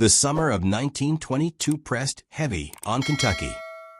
The summer of 1922 pressed heavy on Kentucky.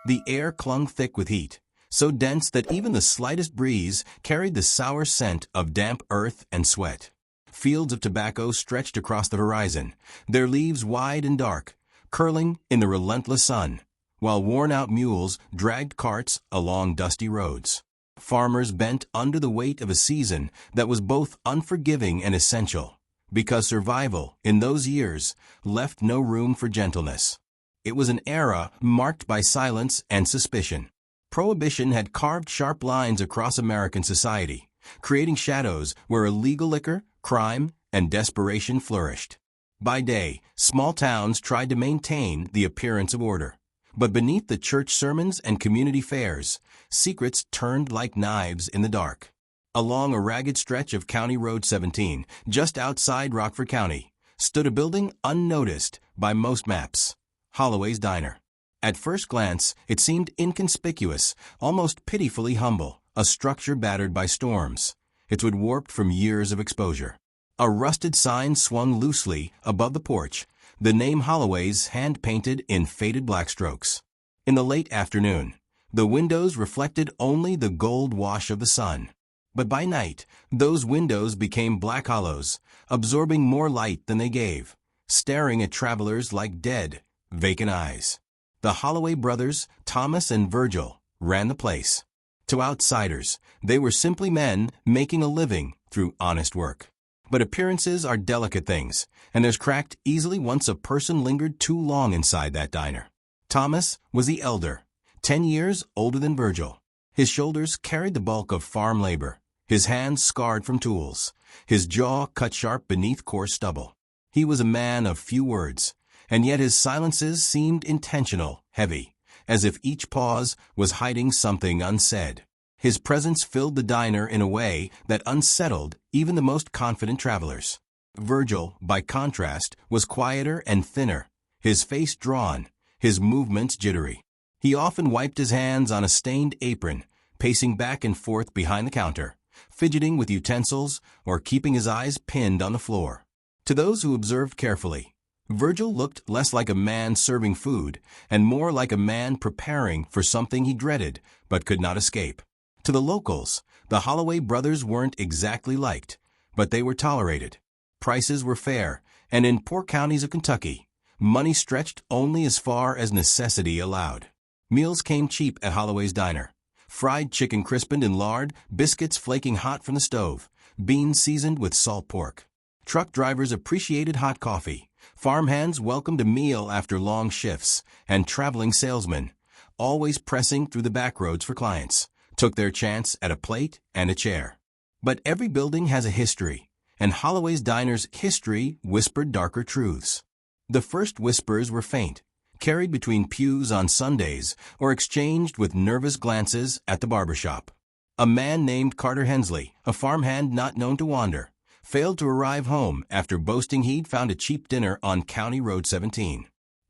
The air clung thick with heat, so dense that even the slightest breeze carried the sour scent of damp earth and sweat. Fields of tobacco stretched across the horizon, their leaves wide and dark, curling in the relentless sun, while worn-out mules dragged carts along dusty roads. Farmers bent under the weight of a season that was both unforgiving and essential, because survival, in those years, left no room for gentleness. It was an era marked by silence and suspicion. Prohibition had carved sharp lines across American society, creating shadows where illegal liquor, crime, and desperation flourished. By day, small towns tried to maintain the appearance of order. But beneath the church sermons and community fairs, secrets turned like knives in the dark. Along a ragged stretch of County Road 17, just outside Rockford County, stood a building unnoticed by most maps: Holloway's Diner. At first glance, it seemed inconspicuous, almost pitifully humble, a structure battered by storms, its wood warped from years of exposure. A rusted sign swung loosely above the porch, the name Holloway's hand-painted in faded black strokes. In the late afternoon, the windows reflected only the gold wash of the sun. But by night, those windows became black hollows, absorbing more light than they gave, staring at travelers like dead, vacant eyes. The Holloway brothers, Thomas and Virgil, ran the place. To outsiders, they were simply men making a living through honest work. But appearances are delicate things, and there's cracked easily once a person lingered too long inside that diner. Thomas was the elder, 10 years older than Virgil. His shoulders carried the bulk of farm labor, his hands scarred from tools, his jaw cut sharp beneath coarse stubble. He was a man of few words, and yet his silences seemed intentional, heavy, as if each pause was hiding something unsaid. His presence filled the diner in a way that unsettled even the most confident travelers. Virgil, by contrast, was quieter and thinner, his face drawn, his movements jittery. He often wiped his hands on a stained apron, pacing back and forth behind the counter, fidgeting with utensils or keeping his eyes pinned on the floor. To those who observed carefully, Virgil looked less like a man serving food and more like a man preparing for something he dreaded but could not escape. To the locals, the Holloway brothers weren't exactly liked, but they were tolerated. Prices were fair, and in poor counties of Kentucky, money stretched only as far as necessity allowed. Meals came cheap at Holloway's Diner. Fried chicken crispened in lard, biscuits flaking hot from the stove, beans seasoned with salt pork. Truck drivers appreciated hot coffee, farmhands welcomed a meal after long shifts, and traveling salesmen, always pressing through the back roads for clients, took their chance at a plate and a chair. But every building has a history, and Holloway's Diner's history whispered darker truths. The first whispers were faint, carried between pews on Sundays or exchanged with nervous glances at the barbershop. A man named Carter Hensley, a farmhand not known to wander, failed to arrive home after boasting he'd found a cheap dinner on County Road 17.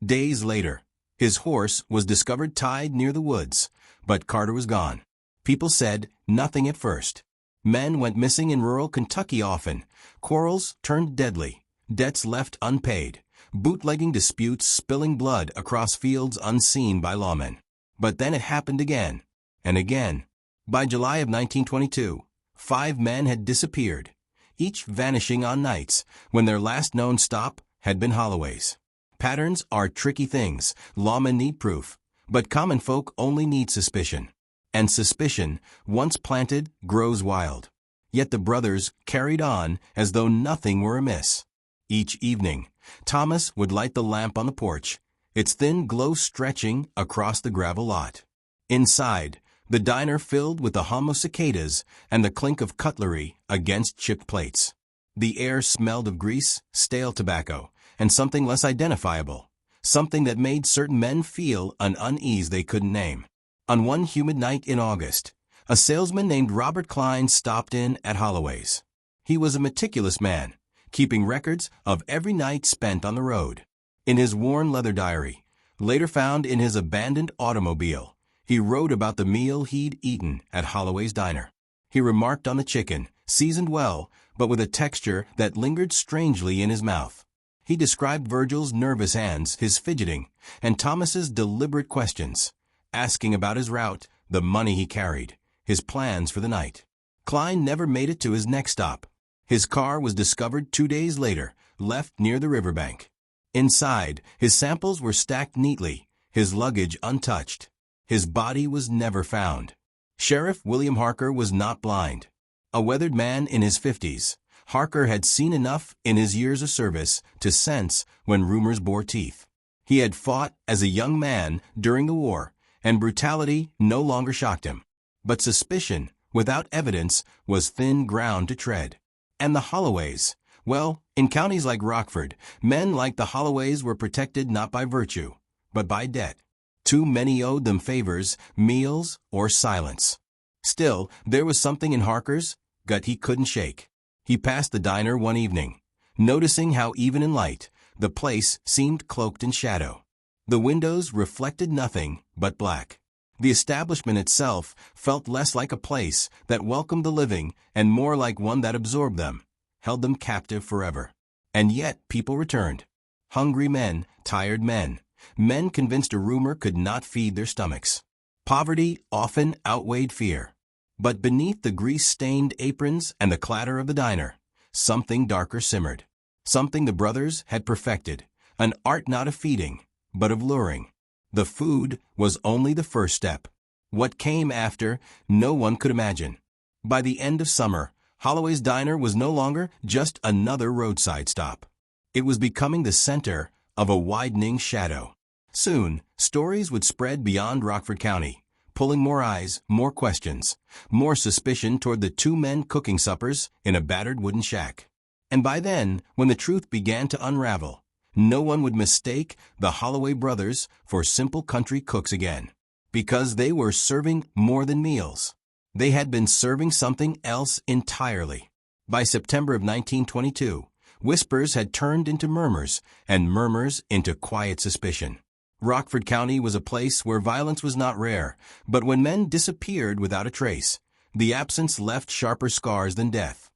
Days later, his horse was discovered tied near the woods, but Carter was gone. People said nothing at first. Men went missing in rural Kentucky often. Quarrels turned deadly, debts left unpaid, bootlegging disputes spilling blood across fields unseen by lawmen. But then it happened again, and again. By July of 1922, 5 men had disappeared, each vanishing on nights when their last known stop had been Holloway's. Patterns are tricky things. Lawmen need proof, but common folk only need suspicion. And suspicion, once planted, grows wild. Yet the brothers carried on as though nothing were amiss. Each evening, Thomas would light the lamp on the porch, its thin glow stretching across the gravel lot. Inside, the diner filled with the hum of cicadas and the clink of cutlery against chipped plates. The air smelled of grease, stale tobacco, and something less identifiable, something that made certain men feel an unease they couldn't name. On one humid night in August, a salesman named Robert Klein stopped in at Holloway's. He was a meticulous man, keeping records of every night spent on the road. In his worn leather diary, later found in his abandoned automobile, he wrote about the meal he'd eaten at Holloway's Diner. He remarked on the chicken, seasoned well, but with a texture that lingered strangely in his mouth. He described Virgil's nervous hands, his fidgeting, and Thomas's deliberate questions, asking about his route, the money he carried, his plans for the night. Klein never made it to his next stop. His car was discovered 2 days later, left near the riverbank. Inside, his samples were stacked neatly, his luggage untouched. His body was never found. Sheriff William Harker was not blind. A weathered man in his 50s, Harker had seen enough in his years of service to sense when rumors bore teeth. He had fought as a young man during the war, and brutality no longer shocked him. But suspicion, without evidence, was thin ground to tread. And the Holloways, well, in counties like Rockford, men like the Holloways were protected not by virtue, but by debt. Too many owed them favors, meals, or silence. Still, there was something in Harker's gut he couldn't shake. He passed the diner one evening, noticing how even in light, the place seemed cloaked in shadow. The windows reflected nothing but black. The establishment itself felt less like a place that welcomed the living and more like one that absorbed them, held them captive forever. And yet people returned. Hungry men, tired men, men convinced a rumor could not feed their stomachs. Poverty often outweighed fear. But beneath the grease-stained aprons and the clatter of the diner, something darker simmered. Something the brothers had perfected, an art not of feeding, but of luring. The food was only the first step. What came after, no one could imagine. By the end of summer, Holloway's Diner was no longer just another roadside stop. It was becoming the center of a widening shadow. Soon, stories would spread beyond Rockford County, pulling more eyes, more questions, more suspicion toward the 2 men cooking suppers in a battered wooden shack. And by then, when the truth began to unravel, no one would mistake the Holloway brothers for simple country cooks again. Because they were serving more than meals. They had been serving something else entirely. By September of 1922, whispers had turned into murmurs, and murmurs into quiet suspicion. Rockford County was a place where violence was not rare, but when men disappeared without a trace, the absence left sharper scars than death.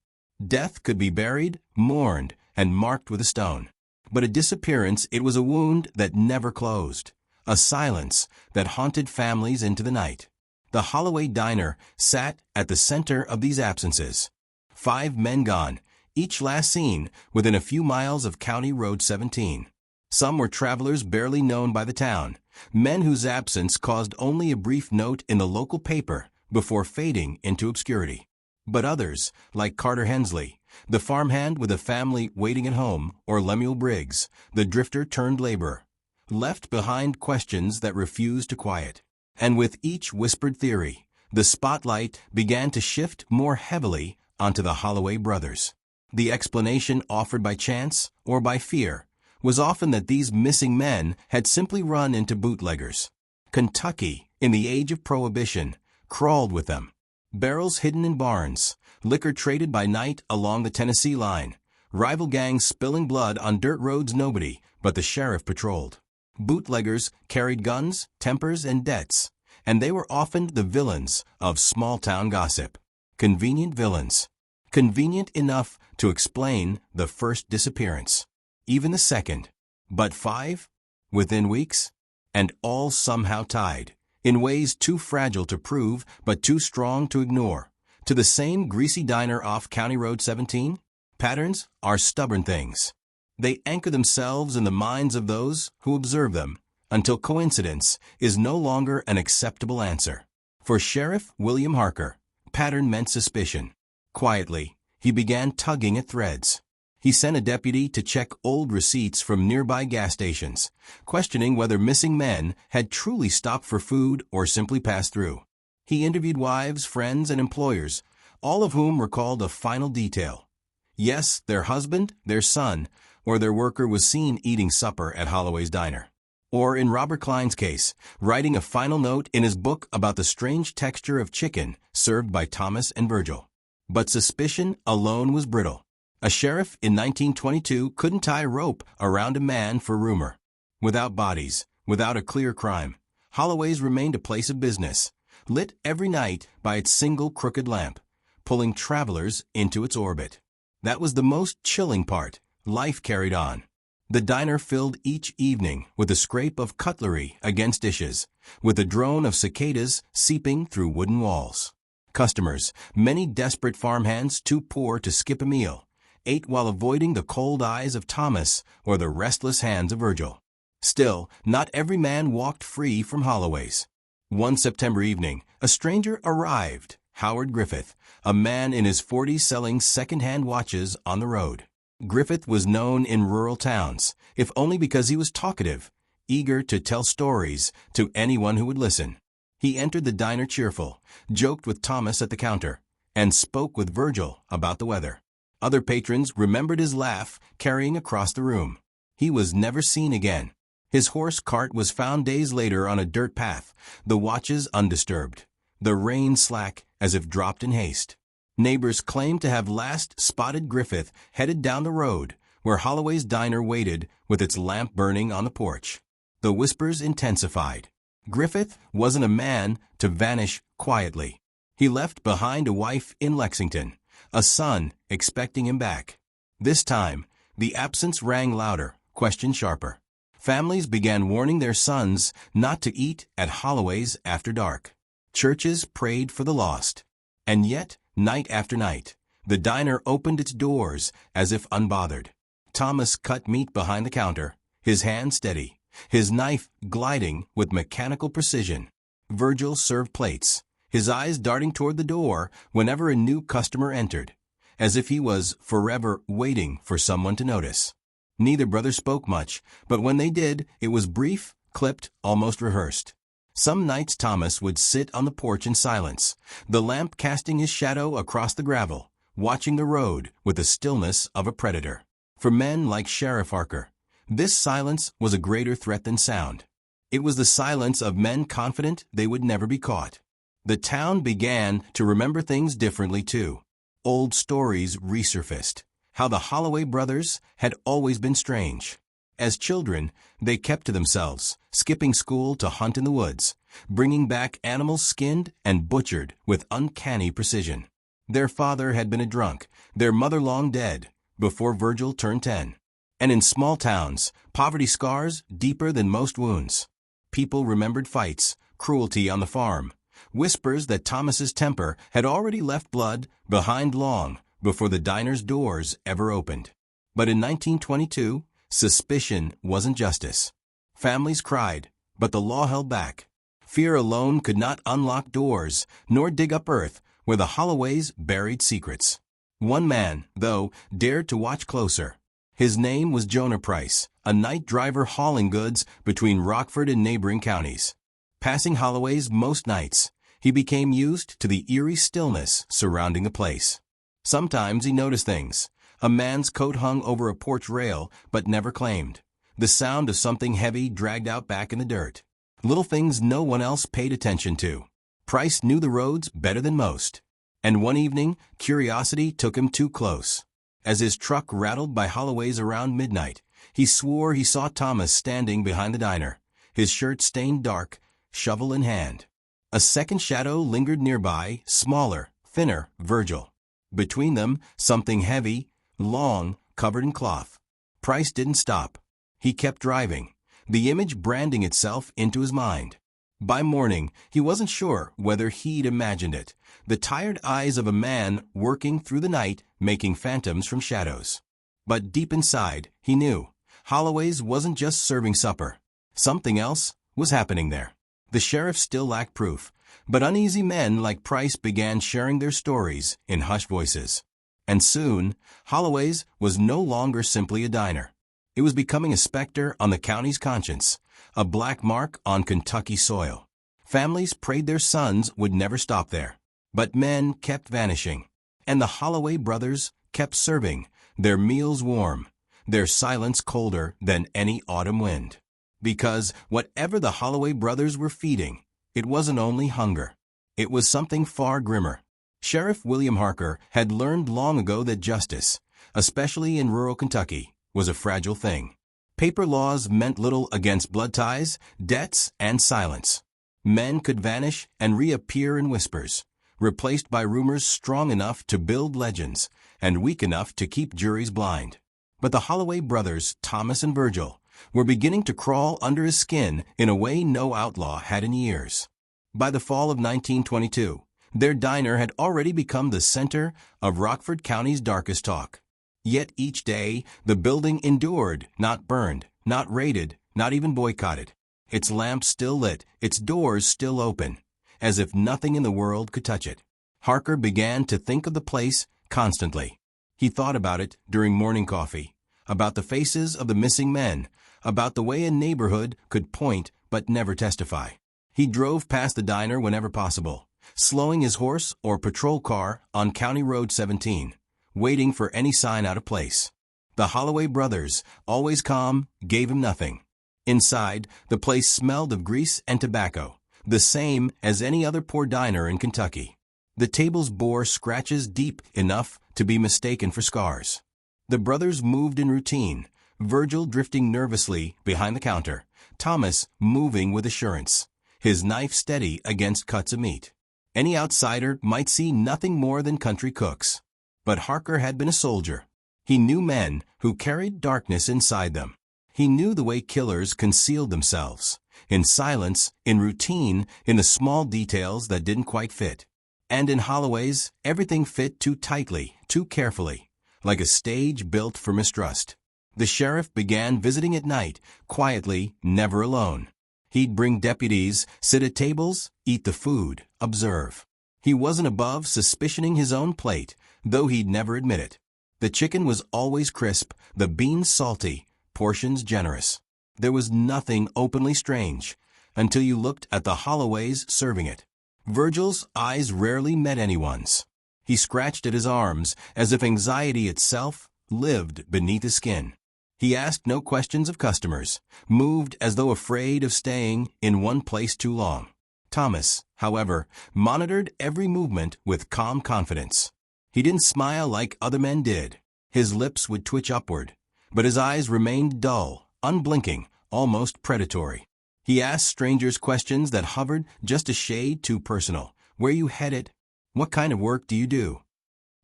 Death could be buried, mourned, and marked with a stone. But a disappearance, it was a wound that never closed, a silence that haunted families into the night. The Holloway Diner sat at the center of these absences. 5 men gone, each last seen within a few miles of County Road 17. Some were travelers barely known by the town, men whose absence caused only a brief note in the local paper before fading into obscurity. But others, like Carter Hensley, the farmhand with a family waiting at home, or Lemuel Briggs, the drifter-turned-laborer, left behind questions that refused to quiet. And with each whispered theory, the spotlight began to shift more heavily onto the Holloway brothers. The explanation offered by chance or by fear was often that these missing men had simply run into bootleggers. Kentucky, in the age of Prohibition, crawled with them. Barrels hidden in barns, liquor traded by night along the Tennessee line, rival gangs spilling blood on dirt roads nobody but the sheriff patrolled. Bootleggers carried guns, tempers, and debts, and they were often the villains of small-town gossip. Convenient villains. Convenient enough to explain the first disappearance. Even the second. But 5? Within weeks? And all somehow tied, in ways too fragile to prove but too strong to ignore, to the same greasy diner off County Road 17? Patterns are stubborn things. They anchor themselves in the minds of those who observe them, until coincidence is no longer an acceptable answer. For Sheriff William Harker, pattern meant suspicion. Quietly, he began tugging at threads. He sent a deputy to check old receipts from nearby gas stations, questioning whether missing men had truly stopped for food or simply passed through. He interviewed wives, friends, and employers, all of whom recalled a final detail. Yes, their husband, their son, or their worker was seen eating supper at Holloway's Diner. Or in Robert Klein's case, writing a final note in his book about the strange texture of chicken served by Thomas and Virgil. But suspicion alone was brittle. A sheriff in 1922 couldn't tie a rope around a man for rumor. Without bodies, without a clear crime, Holloway's remained a place of business, lit every night by its single crooked lamp, pulling travelers into its orbit. That was the most chilling part. Life carried on. The diner filled each evening with the scrape of cutlery against dishes, with the drone of cicadas seeping through wooden walls. Customers, many desperate farmhands too poor to skip a meal, ate while avoiding the cold eyes of Thomas or the restless hands of Virgil. Still, not every man walked free from Holloway's. One September evening, a stranger arrived, Howard Griffith, a man in his 40s selling second-hand watches on the road. Griffith was known in rural towns, if only because he was talkative, eager to tell stories to anyone who would listen. He entered the diner cheerful, joked with Thomas at the counter, and spoke with Virgil about the weather. Other patrons remembered his laugh carrying across the room. He was never seen again. His horse cart was found days later on a dirt path, the watches undisturbed, the rein slack as if dropped in haste. Neighbors claimed to have last spotted Griffith headed down the road where Holloway's diner waited with its lamp burning on the porch. The whispers intensified. Griffith wasn't a man to vanish quietly. He left behind a wife in Lexington, a son expecting him back. This time, the absence rang louder, questioned sharper. Families began warning their sons not to eat at Holloway's after dark. Churches prayed for the lost. And yet, night after night, the diner opened its doors as if unbothered. Thomas cut meat behind the counter, his hand steady, his knife gliding with mechanical precision. Virgil served plates, his eyes darting toward the door whenever a new customer entered, as if he was forever waiting for someone to notice. Neither brother spoke much, but when they did, it was brief, clipped, almost rehearsed. Some nights Thomas would sit on the porch in silence, the lamp casting his shadow across the gravel, watching the road with the stillness of a predator. For men like Sheriff Harker, this silence was a greater threat than sound. It was the silence of men confident they would never be caught. The town began to remember things differently too. Old stories resurfaced, how the Holloway brothers had always been strange. As children, they kept to themselves, skipping school to hunt in the woods, bringing back animals skinned and butchered with uncanny precision. Their father had been a drunk, their mother long dead, before Virgil turned 10. And in small towns, poverty scars deeper than most wounds. People remembered fights, cruelty on the farm, whispers that Thomas's temper had already left blood behind long before the diner's doors ever opened. But in 1922, suspicion wasn't justice. Families cried, but the law held back. Fear alone could not unlock doors, nor dig up earth where the Holloways buried secrets. One man, though, dared to watch closer. His name was Jonah Price, a night driver hauling goods between Rockford and neighboring counties. Passing Holloway's most nights, he became used to the eerie stillness surrounding the place. Sometimes he noticed things. A man's coat hung over a porch rail, but never claimed. The sound of something heavy dragged out back in the dirt. Little things no one else paid attention to. Price knew the roads better than most. And one evening, curiosity took him too close. As his truck rattled by Holloway's around midnight, he swore he saw Thomas standing behind the diner, his shirt stained dark, shovel in hand. A second shadow lingered nearby, smaller, thinner, Virgil. Between them, something heavy, long, covered in cloth. Price didn't stop. He kept driving, the image branding itself into his mind. By morning, he wasn't sure whether he'd imagined it, the tired eyes of a man working through the night, making phantoms from shadows. But deep inside, he knew, Holloway's wasn't just serving supper. Something else was happening there. The sheriff still lacked proof, but uneasy men like Price began sharing their stories in hushed voices. And soon, Holloway's was no longer simply a diner. It was becoming a specter on the county's conscience, a black mark on Kentucky soil. Families prayed their sons would never stop there. But men kept vanishing, and the Holloway brothers kept serving, their meals warm, their silence colder than any autumn wind. Because whatever the Holloway brothers were feeding, it wasn't only hunger. It was something far grimmer. Sheriff William Harker had learned long ago that justice, especially in rural Kentucky, was a fragile thing. Paper laws meant little against blood ties, debts, and silence. Men could vanish and reappear in whispers, replaced by rumors strong enough to build legends and weak enough to keep juries blind. But the Holloway brothers, Thomas and Virgil, were beginning to crawl under his skin in a way no outlaw had in years. By the fall of 1922, their diner had already become the center of Rockford County's darkest talk. Yet each day, the building endured, not burned, not raided, not even boycotted. Its lamps still lit, its doors still open, as if nothing in the world could touch it. Harker began to think of the place constantly. He thought about it during morning coffee, about the faces of the missing men, about the way a neighborhood could point but never testify. He drove past the diner whenever possible, slowing his horse or patrol car on County Road 17, waiting for any sign out of place. The Holloway brothers, always calm, gave him nothing. Inside, the place smelled of grease and tobacco, the same as any other poor diner in Kentucky. The tables bore scratches deep enough to be mistaken for scars. The brothers moved in routine, Virgil drifting nervously behind the counter, Thomas moving with assurance, his knife steady against cuts of meat. Any outsider might see nothing more than country cooks. But Harker had been a soldier. He knew men who carried darkness inside them. He knew the way killers concealed themselves, in silence, in routine, in the small details that didn't quite fit. And in Holloway's, everything fit too tightly, too carefully, like a stage built for mistrust. The sheriff began visiting at night, quietly, never alone. He'd bring deputies, sit at tables, eat the food, observe. He wasn't above suspicioning his own plate, though he'd never admit it. The chicken was always crisp, the beans salty, portions generous. There was nothing openly strange, until you looked at the Holloways serving it. Virgil's eyes rarely met anyone's. He scratched at his arms, as if anxiety itself lived beneath his skin. He asked no questions of customers, moved as though afraid of staying in one place too long. Thomas, however, monitored every movement with calm confidence. He didn't smile like other men did. His lips would twitch upward, but his eyes remained dull, unblinking, almost predatory. He asked strangers questions that hovered just a shade too personal. Where you headed? What kind of work do you do?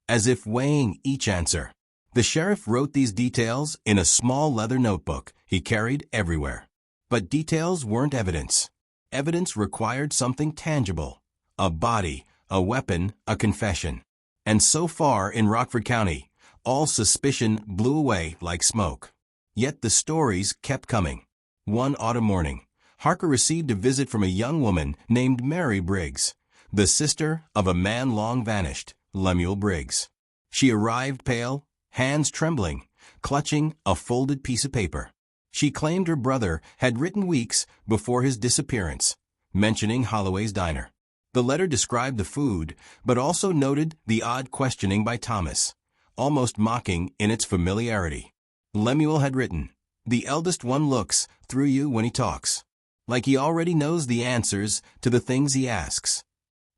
As if weighing each answer. The sheriff wrote these details in a small leather notebook he carried everywhere. But details weren't evidence. Evidence required something tangible. A body, a weapon, a confession. And so far in Rockford County, all suspicion blew away like smoke. Yet the stories kept coming. One autumn morning, Harker received a visit from a young woman named Mary Briggs, the sister of a man long vanished, Lemuel Briggs. She arrived pale, hands trembling, clutching a folded piece of paper. She claimed her brother had written weeks before his disappearance, mentioning Holloway's diner. The letter described the food, but also noted the odd questioning by Thomas, almost mocking in its familiarity. Lemuel had written, "The eldest one looks through you when he talks, like he already knows the answers to the things he asks."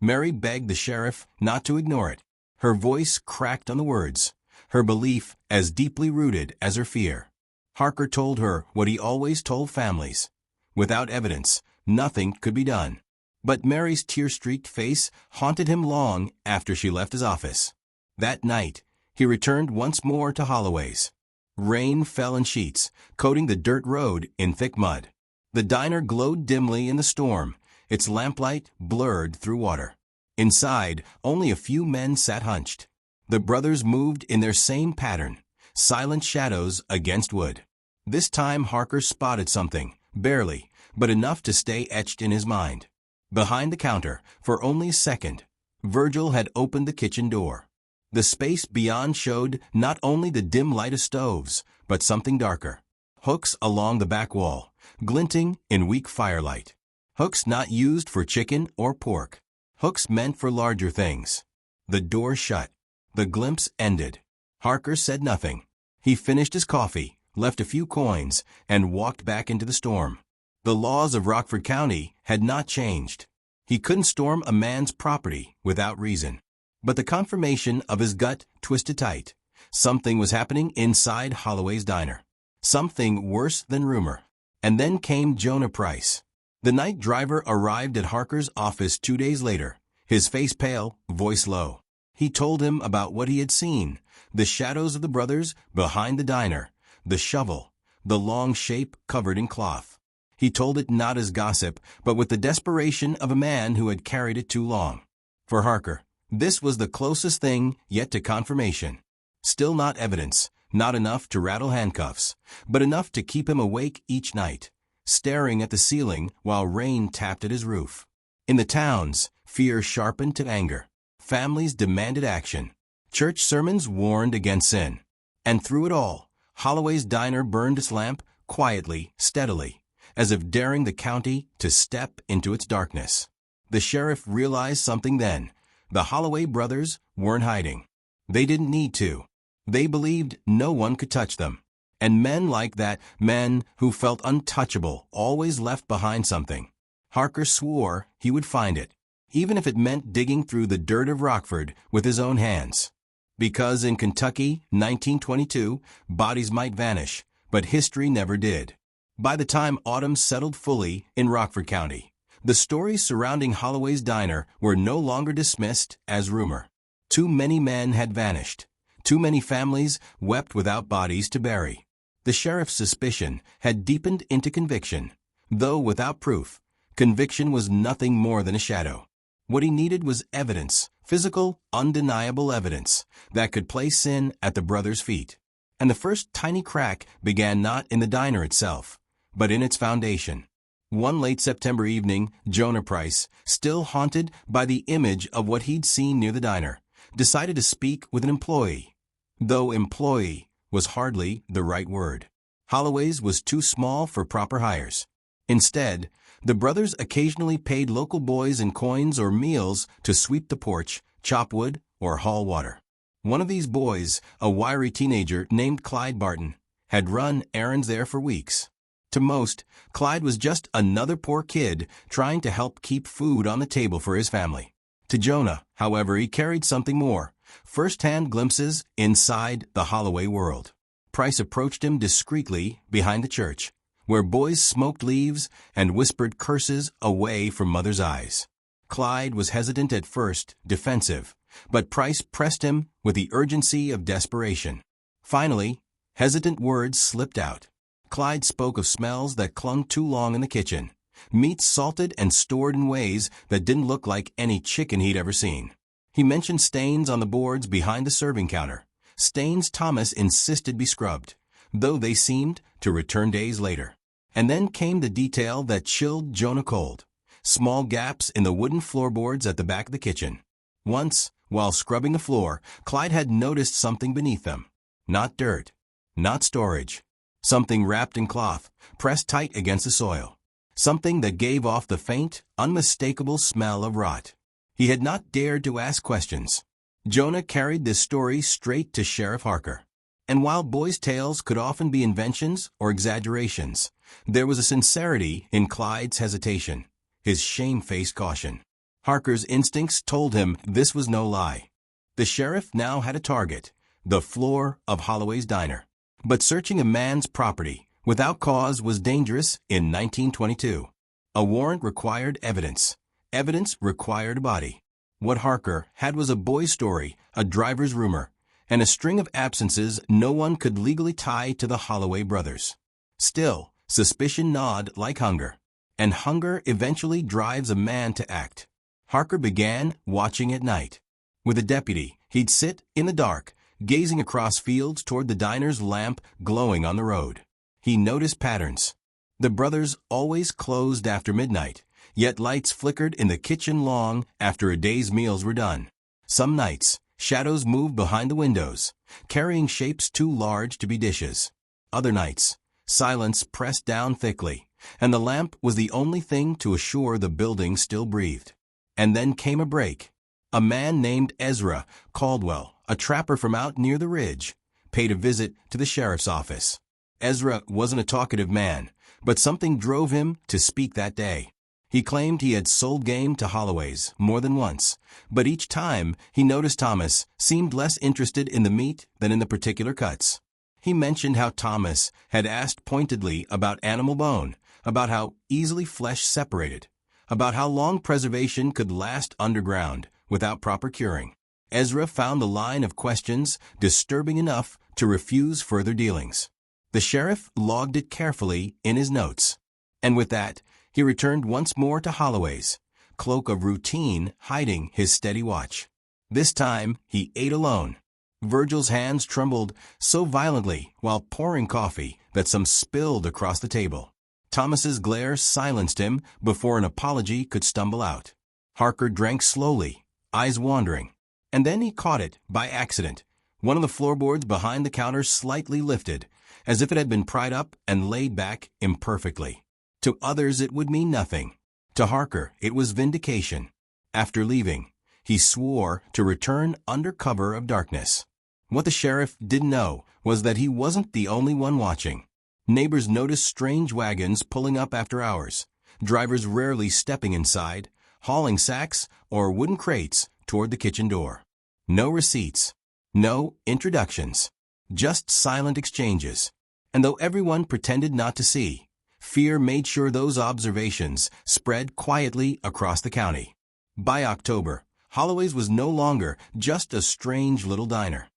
Mary begged the sheriff not to ignore it. Her voice cracked on the words, her belief as deeply rooted as her fear. Harker told her what he always told families. Without evidence, nothing could be done. But Mary's tear-streaked face haunted him long after she left his office. That night, he returned once more to Holloway's. Rain fell in sheets, coating the dirt road in thick mud. The diner glowed dimly in the storm, its lamplight blurred through water. Inside, only a few men sat hunched. The brothers moved in their same pattern, silent shadows against wood. This time Harker spotted something, barely, but enough to stay etched in his mind. Behind the counter, for only a second, Virgil had opened the kitchen door. The space beyond showed not only the dim light of stoves, but something darker. Hooks along the back wall, glinting in weak firelight. Hooks not used for chicken or pork. Hooks meant for larger things. The door shut. The glimpse ended. Harker said nothing. He finished his coffee, left a few coins, and walked back into the storm. The laws of Rockford County had not changed. He couldn't storm a man's property without reason. But the confirmation of his gut twisted tight. Something was happening inside Holloway's diner. Something worse than rumor. And then came Jonah Price. The night driver arrived at Harker's office 2 days later, his face pale, voice low. He told him about what he had seen, the shadows of the brothers behind the diner, the shovel, the long shape covered in cloth. He told it not as gossip, but with the desperation of a man who had carried it too long. For Harker, this was the closest thing yet to confirmation. Still not evidence, not enough to rattle handcuffs, but enough to keep him awake each night, staring at the ceiling while rain tapped at his roof. In the towns, fear sharpened to anger. Families demanded action. Church sermons warned against sin. And through it all, Holloway's diner burned its lamp quietly, steadily, as if daring the county to step into its darkness. The sheriff realized something then. The Holloway brothers weren't hiding. They didn't need to. They believed no one could touch them. And men like that, men who felt untouchable, always left behind something. Harker swore he would find it, even if it meant digging through the dirt of Rockford with his own hands. Because in Kentucky, 1922, bodies might vanish, but history never did. By the time autumn settled fully in Rockford County, the stories surrounding Holloway's diner were no longer dismissed as rumor. Too many men had vanished. Too many families wept without bodies to bury. The sheriff's suspicion had deepened into conviction. Though without proof, conviction was nothing more than a shadow. What he needed was evidence, physical, undeniable evidence, that could place sin at the brothers' feet. And the first tiny crack began not in the diner itself, but in its foundation. One late September evening, Jonah Price, still haunted by the image of what he'd seen near the diner, decided to speak with an employee. Though employee was hardly the right word. Holloway's was too small for proper hires. Instead, the brothers occasionally paid local boys in coins or meals to sweep the porch, chop wood, or haul water. One of these boys, a wiry teenager named Clyde Barton, had run errands there for weeks. To most, Clyde was just another poor kid trying to help keep food on the table for his family. To Jonah, however, he carried something more, first-hand glimpses inside the Holloway world. Price approached him discreetly behind the church, where boys smoked leaves and whispered curses away from mother's eyes. Clyde was hesitant at first, defensive, but Price pressed him with the urgency of desperation. Finally, hesitant words slipped out. Clyde spoke of smells that clung too long in the kitchen, meats salted and stored in ways that didn't look like any chicken he'd ever seen. He mentioned stains on the boards behind the serving counter, stains Thomas insisted be scrubbed, though they seemed to return days later. And then came the detail that chilled Jonah cold: small gaps in the wooden floorboards at the back of the kitchen. Once, while scrubbing the floor, Clyde had noticed something beneath them. Not dirt, not storage. Something wrapped in cloth, pressed tight against the soil. Something that gave off the faint, unmistakable smell of rot. He had not dared to ask questions. Jonah carried this story straight to Sheriff Harker. And while boys' tales could often be inventions or exaggerations, there was a sincerity in Clyde's hesitation, his shame-faced caution. Harker's instincts told him this was no lie. The sheriff now had a target, the floor of Holloway's diner. But searching a man's property without cause was dangerous in 1922. A warrant required evidence. Evidence required a body. What Harker had was a boy's story, a driver's rumor, and a string of absences no one could legally tie to the Holloway brothers. Still, suspicion gnawed like hunger, and hunger eventually drives a man to act. Harker began watching at night. With a deputy, he'd sit in the dark, gazing across fields toward the diner's lamp glowing on the road. He noticed patterns. The brothers always closed after midnight, yet lights flickered in the kitchen long after a day's meals were done. Some nights, shadows moved behind the windows, carrying shapes too large to be dishes. Other nights, silence pressed down thickly, and the lamp was the only thing to assure the building still breathed. And then came a break. A man named Ezra Caldwell, a trapper from out near the ridge, paid a visit to the sheriff's office. Ezra wasn't a talkative man, but something drove him to speak that day. He claimed he had sold game to Holloway's more than once, but each time he noticed Thomas seemed less interested in the meat than in the particular cuts. He mentioned how Thomas had asked pointedly about animal bone, about how easily flesh separated, about how long preservation could last underground without proper curing. Ezra found the line of questions disturbing enough to refuse further dealings. The sheriff logged it carefully in his notes. And with that, he returned once more to Holloway's, cloak of routine hiding his steady watch. This time, he ate alone. Virgil's hands trembled so violently while pouring coffee that some spilled across the table. Thomas's glare silenced him before an apology could stumble out. Harker drank slowly, eyes wandering, and then he caught it by accident. One of the floorboards behind the counter slightly lifted, as if it had been pried up and laid back imperfectly. To others it would mean nothing. To Harker it was vindication. After leaving, he swore to return under cover of darkness. What the sheriff didn't know was that he wasn't the only one watching. Neighbors noticed strange wagons pulling up after hours, drivers rarely stepping inside, hauling sacks or wooden crates toward the kitchen door. No receipts, no introductions, just silent exchanges. And though everyone pretended not to see, fear made sure those observations spread quietly across the county. By October, Holloway's was no longer just a strange little diner.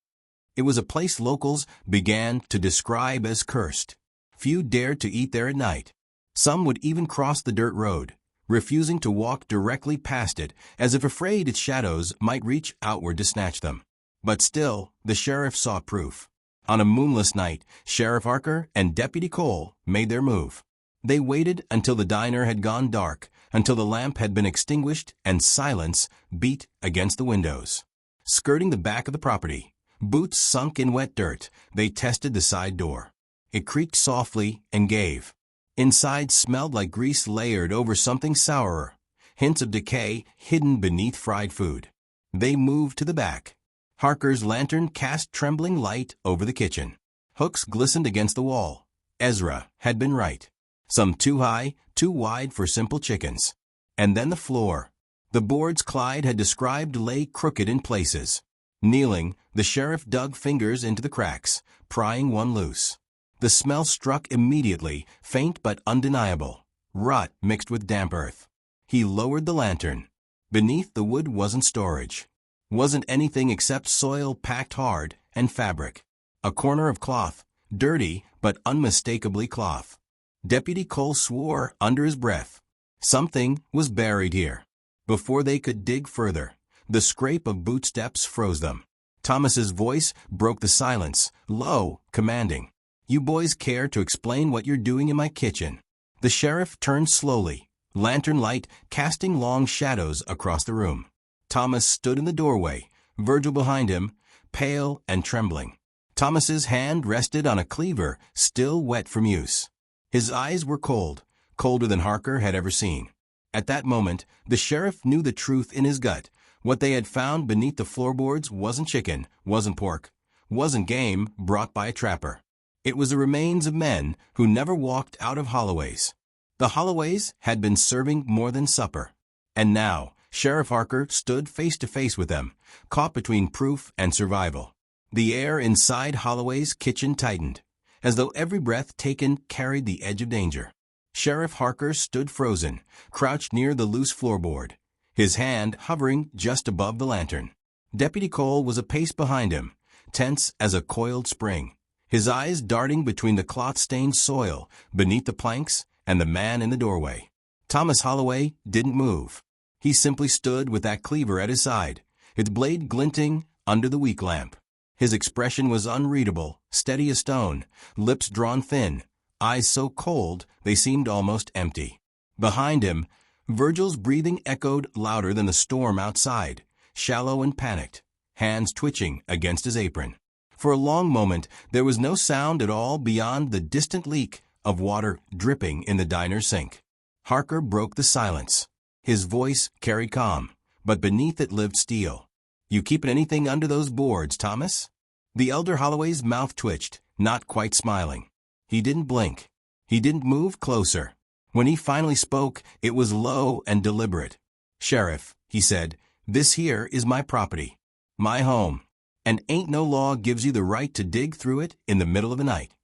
It was a place locals began to describe as cursed. Few dared to eat there at night. Some would even cross the dirt road, refusing to walk directly past it as if afraid its shadows might reach outward to snatch them. But still, the sheriff saw proof. On a moonless night, Sheriff Harker and Deputy Cole made their move. They waited until the diner had gone dark, until the lamp had been extinguished and silence beat against the windows. Skirting the back of the property, boots sunk in wet dirt, they tested the side door. It creaked softly and gave. Inside smelled like grease layered over something sourer, hints of decay hidden beneath fried food. They moved to the back. Harker's lantern cast trembling light over the kitchen. Hooks glistened against the wall. Ezra had been right. Some too high, too wide for simple chickens. And then the floor. The boards Clyde had described lay crooked in places. Kneeling, the sheriff dug fingers into the cracks, prying one loose. The smell struck immediately, faint but undeniable. Rot mixed with damp earth. He lowered the lantern. Beneath the wood wasn't storage. Wasn't anything except soil packed hard and fabric. A corner of cloth, dirty but unmistakably cloth. Deputy Cole swore under his breath. Something was buried here. Before they could dig further, the scrape of boot steps froze them. Thomas's voice broke the silence, low, commanding. "You boys care to explain what you're doing in my kitchen?" The sheriff turned slowly, lantern light casting long shadows across the room. Thomas stood in the doorway, Virgil behind him, pale and trembling. Thomas's hand rested on a cleaver still wet from use. His eyes were cold, colder than Harker had ever seen. At that moment, the sheriff knew the truth in his gut. What they had found beneath the floorboards wasn't chicken, wasn't pork, wasn't game brought by a trapper. It was the remains of men who never walked out of Holloway's. The Holloways had been serving more than supper. And now, Sheriff Harker stood face to face with them, caught between proof and survival. The air inside Holloway's kitchen tightened, as though every breath taken carried the edge of danger. Sheriff Harker stood frozen, crouched near the loose floorboard, his hand hovering just above the lantern. Deputy Cole was a pace behind him, tense as a coiled spring, his eyes darting between the cloth-stained soil beneath the planks and the man in the doorway. Thomas Holloway didn't move. He simply stood with that cleaver at his side, its blade glinting under the weak lamp. His expression was unreadable, steady as stone, lips drawn thin, eyes so cold they seemed almost empty. Behind him, Virgil's breathing echoed louder than the storm outside, shallow and panicked, hands twitching against his apron. For a long moment, there was no sound at all beyond the distant leak of water dripping in the diner's sink. Harker broke the silence. His voice carried calm, but beneath it lived steel. "You keeping anything under those boards, Thomas?" The elder Holloway's mouth twitched, not quite smiling. He didn't blink. He didn't move closer. When he finally spoke, it was low and deliberate. "Sheriff," he said, "this here is my property, my home, and ain't no law gives you the right to dig through it in the middle of the night."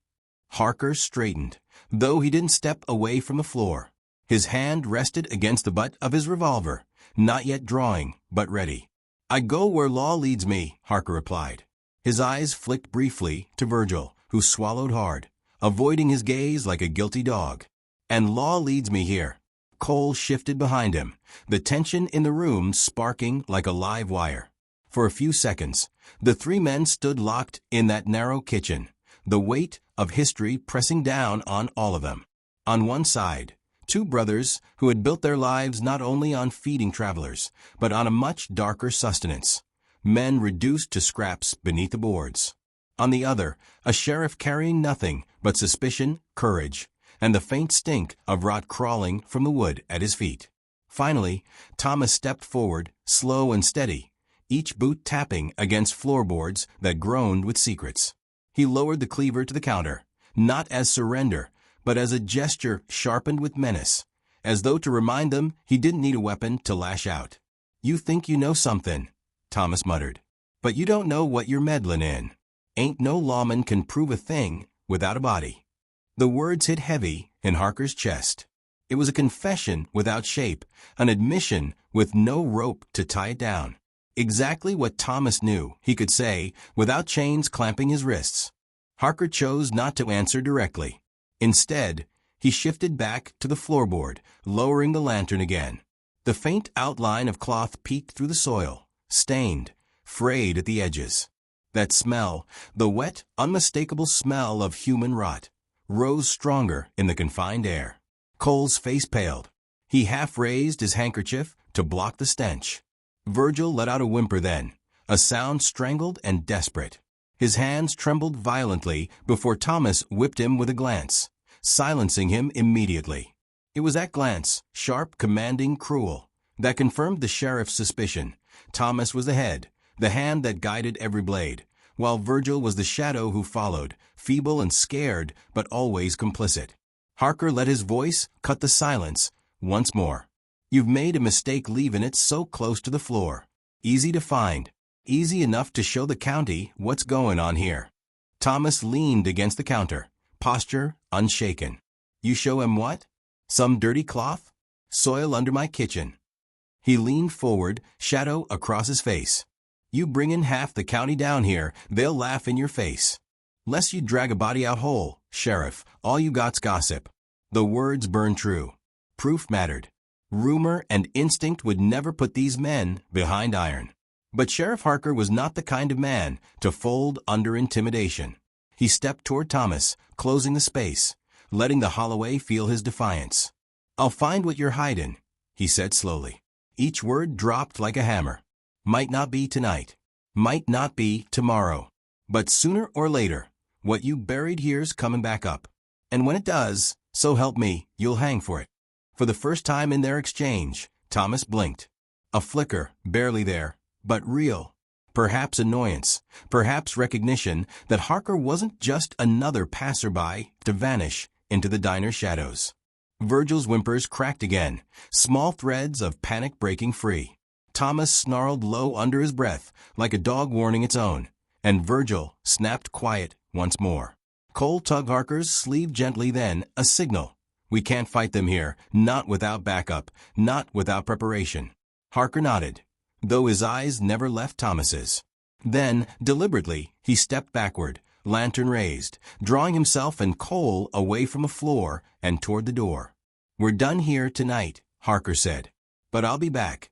Harker straightened, though he didn't step away from the floor. His hand rested against the butt of his revolver, not yet drawing, but ready. "I go where law leads me," Harker replied. His eyes flicked briefly to Virgil, who swallowed hard, avoiding his gaze like a guilty dog. "And law leads me here." Cole shifted behind him, the tension in the room sparking like a live wire. For a few seconds, the three men stood locked in that narrow kitchen, the weight of history pressing down on all of them. On one side, two brothers who had built their lives not only on feeding travelers, but on a much darker sustenance. Men reduced to scraps beneath the boards. On the other, a sheriff carrying nothing but suspicion, courage, and the faint stink of rot crawling from the wood at his feet. Finally, Thomas stepped forward, slow and steady, each boot tapping against floorboards that groaned with secrets. He lowered the cleaver to the counter, not as surrender, but as a gesture sharpened with menace, as though to remind them he didn't need a weapon to lash out. "You think you know something," Thomas muttered, "but you don't know what you're meddling in. Ain't no lawman can prove a thing without a body." The words hit heavy in Harker's chest. It was a confession without shape, an admission with no rope to tie it down. Exactly what Thomas knew he could say without chains clamping his wrists. Harker chose not to answer directly. Instead, he shifted back to the floorboard, lowering the lantern again. The faint outline of cloth peeked through the soil, stained, frayed at the edges. That smell, the wet, unmistakable smell of human rot, rose stronger in the confined air. Cole's face paled. He half raised his handkerchief to block the stench. Virgil let out a whimper then, a sound strangled and desperate. His hands trembled violently before Thomas whipped him with a glance, silencing him immediately. It was that glance, sharp, commanding, cruel, that confirmed the sheriff's suspicion. Thomas was the head, the hand that guided every blade, while Virgil was the shadow who followed, feeble and scared, but always complicit. Harker let his voice cut the silence once more. "You've made a mistake leaving it so close to the floor. Easy to find. Easy enough to show the county what's going on here." Thomas leaned against the counter, posture unshaken. "You show him what? Some dirty cloth? Soil under my kitchen." He leaned forward, shadow across his face. "You bring in half the county down here, they'll laugh in your face. Less you drag a body out whole, Sheriff, all you got's gossip." The words burned true. Proof mattered. Rumor and instinct would never put these men behind iron. But Sheriff Harker was not the kind of man to fold under intimidation. He stepped toward Thomas, closing the space, letting the Holloway feel his defiance. "I'll find what you're hiding," he said slowly. Each word dropped like a hammer. "Might not be tonight. Might not be tomorrow. But sooner or later, what you buried here's coming back up. And when it does, so help me, you'll hang for it." For the first time in their exchange, Thomas blinked. A flicker, barely there, but real. Perhaps annoyance, perhaps recognition that Harker wasn't just another passerby to vanish into the diner's shadows. Virgil's whimpers cracked again, small threads of panic breaking free. Thomas snarled low under his breath, like a dog warning its own, and Virgil snapped quiet once more. Cole tugged Harker's sleeve gently then, a signal. "We can't fight them here, not without backup, not without preparation." Harker nodded, though his eyes never left Thomas's. Then, deliberately, he stepped backward, lantern raised, drawing himself and Cole away from the floor and toward the door. "We're done here tonight," Harker said, "but I'll be back."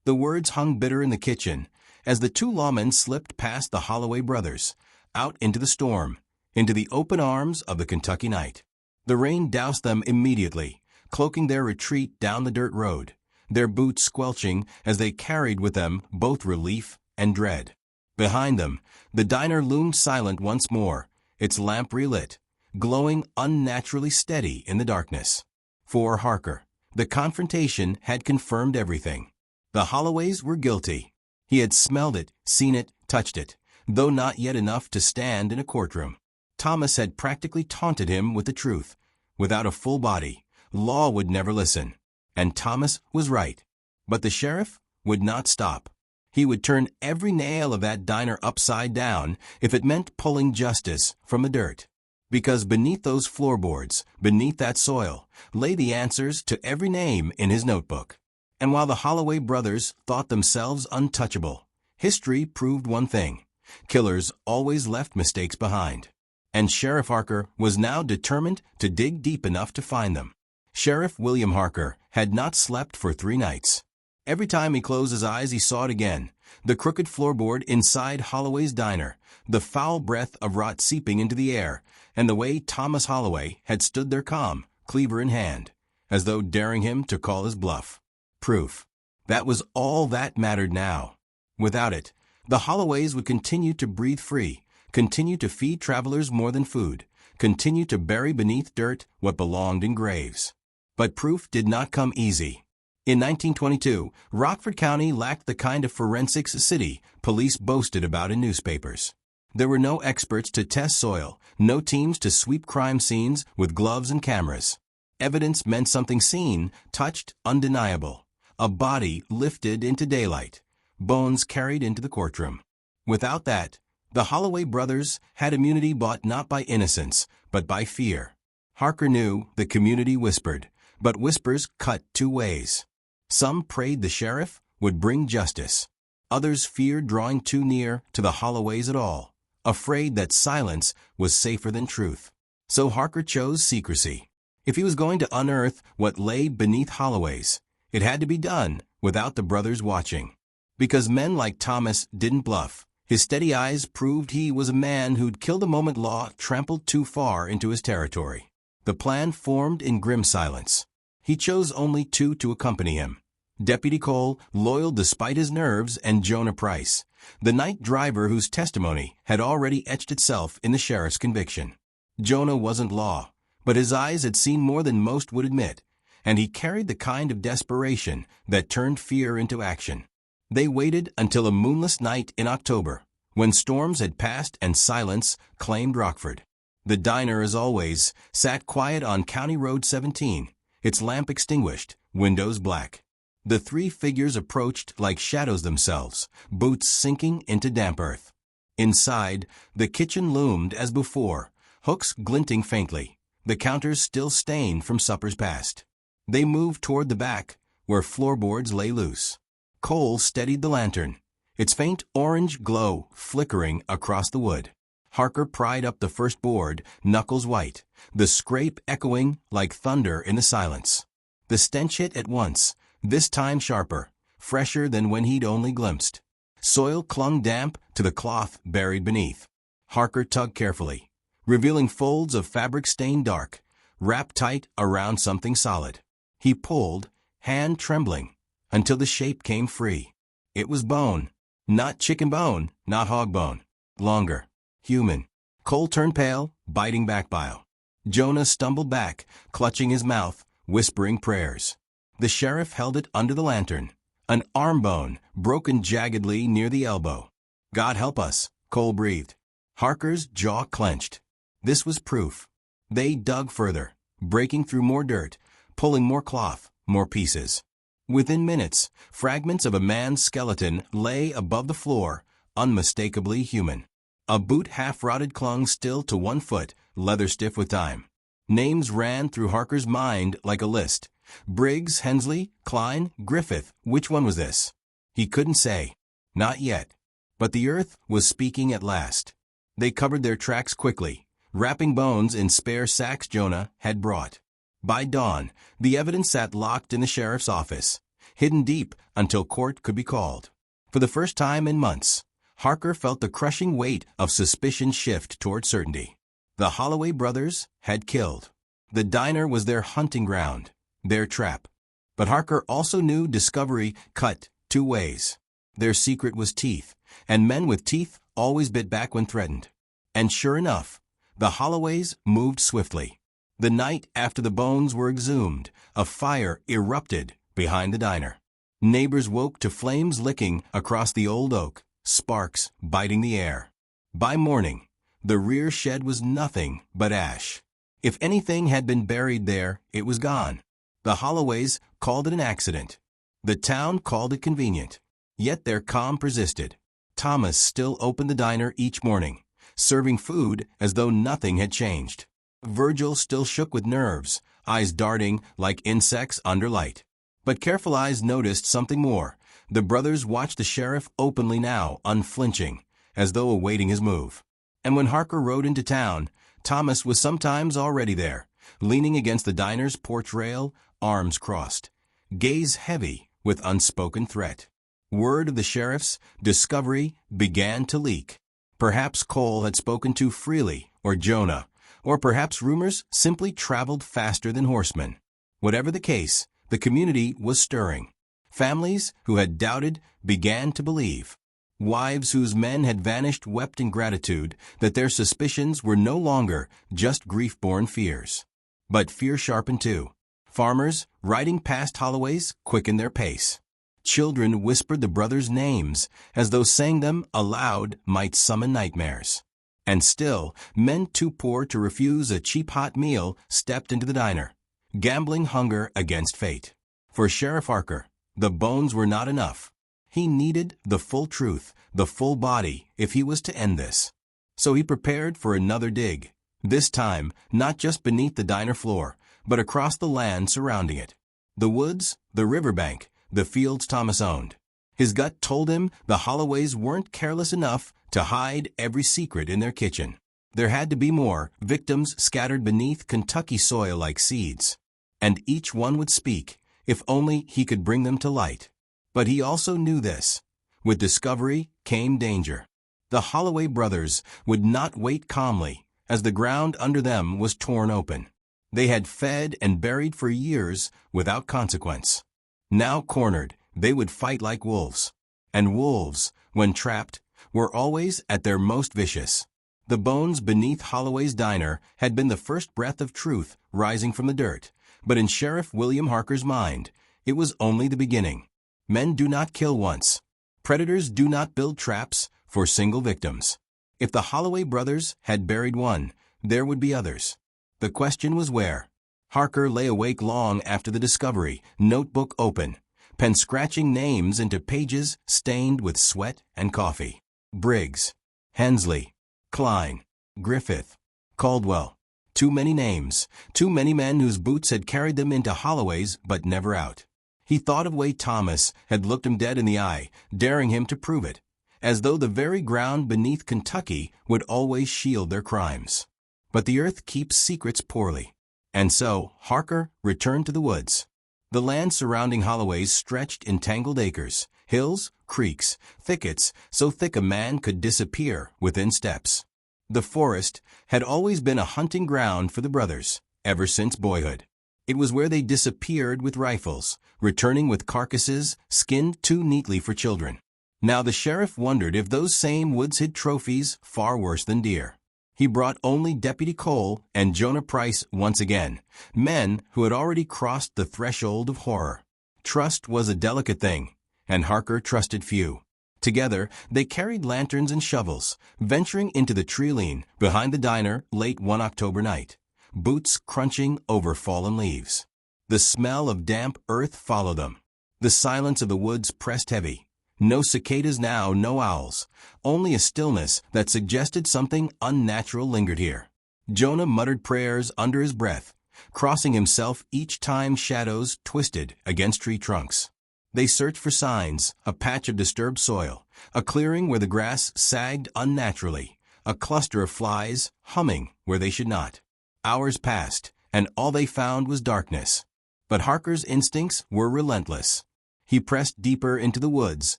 The words hung bitter in the kitchen as the two lawmen slipped past the Holloway brothers, out into the storm, into the open arms of the Kentucky night. The rain doused them immediately, cloaking their retreat down the dirt road, their boots squelching as they carried with them both relief and dread. Behind them, the diner loomed silent once more, its lamp relit, glowing unnaturally steady in the darkness. For Harker, the confrontation had confirmed everything. The Holloways were guilty. He had smelled it, seen it, touched it, though not yet enough to stand in a courtroom. Thomas had practically taunted him with the truth. Without a full body, law would never listen. And Thomas was right. But the sheriff would not stop. He would turn every nail of that diner upside down if it meant pulling justice from the dirt. Because beneath those floorboards, beneath that soil, lay the answers to every name in his notebook. And while the Holloway brothers thought themselves untouchable, History proved one thing: killers always left mistakes behind. And Sheriff Harker was now determined to dig deep enough to find them. Sheriff William Harker had not slept for 3 nights. Every time he closed his eyes, he saw it again: the crooked floorboard inside Holloway's diner, the foul breath of rot seeping into the air, and the way Thomas Holloway had stood there calm, cleaver in hand, as though daring him to call his bluff. Proof. That was all that mattered now. Without it, the Holloways would continue to breathe free, continue to feed travelers more than food, continue to bury beneath dirt what belonged in graves. But proof did not come easy. In 1922, Rockford County lacked the kind of forensics city police boasted about in newspapers. There were no experts to test soil, no teams to sweep crime scenes with gloves and cameras. Evidence meant something seen, touched, undeniable. A body lifted into daylight, bones carried into the courtroom. Without that, the Holloway brothers had immunity bought not by innocence, but by fear. Harker knew the community whispered, but whispers cut 2 ways. Some prayed the sheriff would bring justice. Others feared drawing too near to the Holloways at all, afraid that silence was safer than truth. So Harker chose secrecy. If he was going to unearth what lay beneath Holloways, it had to be done without the brothers watching. Because men like Thomas didn't bluff. His steady eyes proved he was a man who'd kill the moment law trampled too far into his territory. The plan formed in grim silence. He chose only 2 to accompany him: Deputy Cole, loyal despite his nerves, and Jonah Price, the night driver whose testimony had already etched itself in the sheriff's conviction. Jonah wasn't law, but his eyes had seen more than most would admit, and he carried the kind of desperation that turned fear into action. They waited until a moonless night in October, when storms had passed and silence claimed Rockford. The diner, as always, sat quiet on County Road 17, its lamp extinguished, windows black. The 3 figures approached like shadows themselves, boots sinking into damp earth. Inside, the kitchen loomed as before, hooks glinting faintly, the counters still stained from suppers past. They moved toward the back, where floorboards lay loose. Cole steadied the lantern, its faint orange glow flickering across the wood. Harker pried up the first board, knuckles white, the scrape echoing like thunder in the silence. The stench hit at once, this time sharper, fresher than when he'd only glimpsed. Soil clung damp to the cloth buried beneath. Harker tugged carefully, revealing folds of fabric stained dark, wrapped tight around something solid. He pulled, hand trembling, until the shape came free. It was bone. Not chicken bone, not hog bone. Longer. Human. Cole turned pale, biting back bile. Jonah stumbled back, clutching his mouth, whispering prayers. The sheriff held it under the lantern. An arm bone, broken jaggedly near the elbow. "God help us," Cole breathed. Harker's jaw clenched. This was proof. They dug further, breaking through more dirt, pulling more cloth, more pieces. Within minutes, fragments of a man's skeleton lay above the floor, unmistakably human. A boot half-rotted clung still to 1 foot, leather stiff with time. Names ran through Harker's mind like a list. Briggs, Hensley, Klein, Griffith. Which one was this? He couldn't say. Not yet. But the earth was speaking at last. They covered their tracks quickly, wrapping bones in spare sacks Jonah had brought. By dawn, the evidence sat locked in the sheriff's office, hidden deep until court could be called. For the first time in months, Harker felt the crushing weight of suspicion shift toward certainty. The Holloway brothers had killed. The diner was their hunting ground, their trap. But Harker also knew discovery cut 2 ways. Their secret was teeth, and men with teeth always bit back when threatened. And sure enough, the Holloways moved swiftly. The night after the bones were exhumed, a fire erupted behind the diner. Neighbors woke to flames licking across the old oak, sparks biting the air. By morning, the rear shed was nothing but ash. If anything had been buried there, it was gone. The Holloways called it an accident. The town called it convenient. Yet their calm persisted. Thomas still opened the diner each morning, serving food as though nothing had changed. Virgil still shook with nerves, eyes darting like insects under light. But careful eyes noticed something more. The brothers watched the sheriff openly now, unflinching, as though awaiting his move. And when Harker rode into town, Thomas was sometimes already there, leaning against the diner's porch rail, arms crossed, gaze heavy with unspoken threat. Word of the sheriff's discovery began to leak. Perhaps Cole had spoken too freely, or Jonah, or perhaps rumors simply traveled faster than horsemen. Whatever the case, the community was stirring. Families who had doubted began to believe. Wives whose men had vanished wept in gratitude that their suspicions were no longer just grief-born fears. But fear sharpened too. Farmers, riding past Holloway's, quickened their pace. Children whispered the brothers' names, as though saying them aloud might summon nightmares. And still, men too poor to refuse a cheap hot meal stepped into the diner, gambling hunger against fate. For Sheriff Harker, the bones were not enough. He needed the full truth, the full body, if he was to end this. So he prepared for another dig, this time not just beneath the diner floor, but across the land surrounding it. The woods, the riverbank, the fields Thomas owned. His gut told him the Holloways weren't careless enough to hide every secret in their kitchen. There had to be more victims scattered beneath Kentucky soil like seeds. And each one would speak, if only he could bring them to light. But he also knew this. With discovery came danger. The Holloway brothers would not wait calmly as the ground under them was torn open. They had fed and buried for years without consequence. Now cornered, they would fight like wolves. And wolves, when trapped, were always at their most vicious. The bones beneath Holloway's diner had been the first breath of truth rising from the dirt, but in Sheriff William Harker's mind, it was only the beginning. Men do not kill once. Predators do not build traps for single victims. If the Holloway brothers had buried one, there would be others. The question was where. Harker lay awake long after the discovery, notebook open, pen scratching names into pages stained with sweat and coffee. Briggs, Hensley, Klein, Griffith, Caldwell. Too many names, too many men whose boots had carried them into Holloway's but never out. He thought of way Thomas had looked him dead in the eye, daring him to prove it, as though the very ground beneath Kentucky would always shield their crimes. But the earth keeps secrets poorly. And so Harker returned to the woods. The land surrounding Holloway's stretched in tangled acres, hills, creeks, thickets, so thick a man could disappear within steps. The forest had always been a hunting ground for the brothers, ever since boyhood. It was where they disappeared with rifles, returning with carcasses skinned too neatly for children. Now the sheriff wondered if those same woods hid trophies far worse than deer. He brought only Deputy Cole and Jonah Price once again, men who had already crossed the threshold of horror. Trust was a delicate thing, and Harker trusted few. Together, they carried lanterns and shovels, venturing into the treeline behind the diner late one October night, boots crunching over fallen leaves. The smell of damp earth followed them. The silence of the woods pressed heavy. No cicadas now, no owls. Only a stillness that suggested something unnatural lingered here. Jonah muttered prayers under his breath, crossing himself each time shadows twisted against tree trunks. They searched for signs, a patch of disturbed soil, a clearing where the grass sagged unnaturally, a cluster of flies humming where they should not. Hours passed, and all they found was darkness. But Harker's instincts were relentless. He pressed deeper into the woods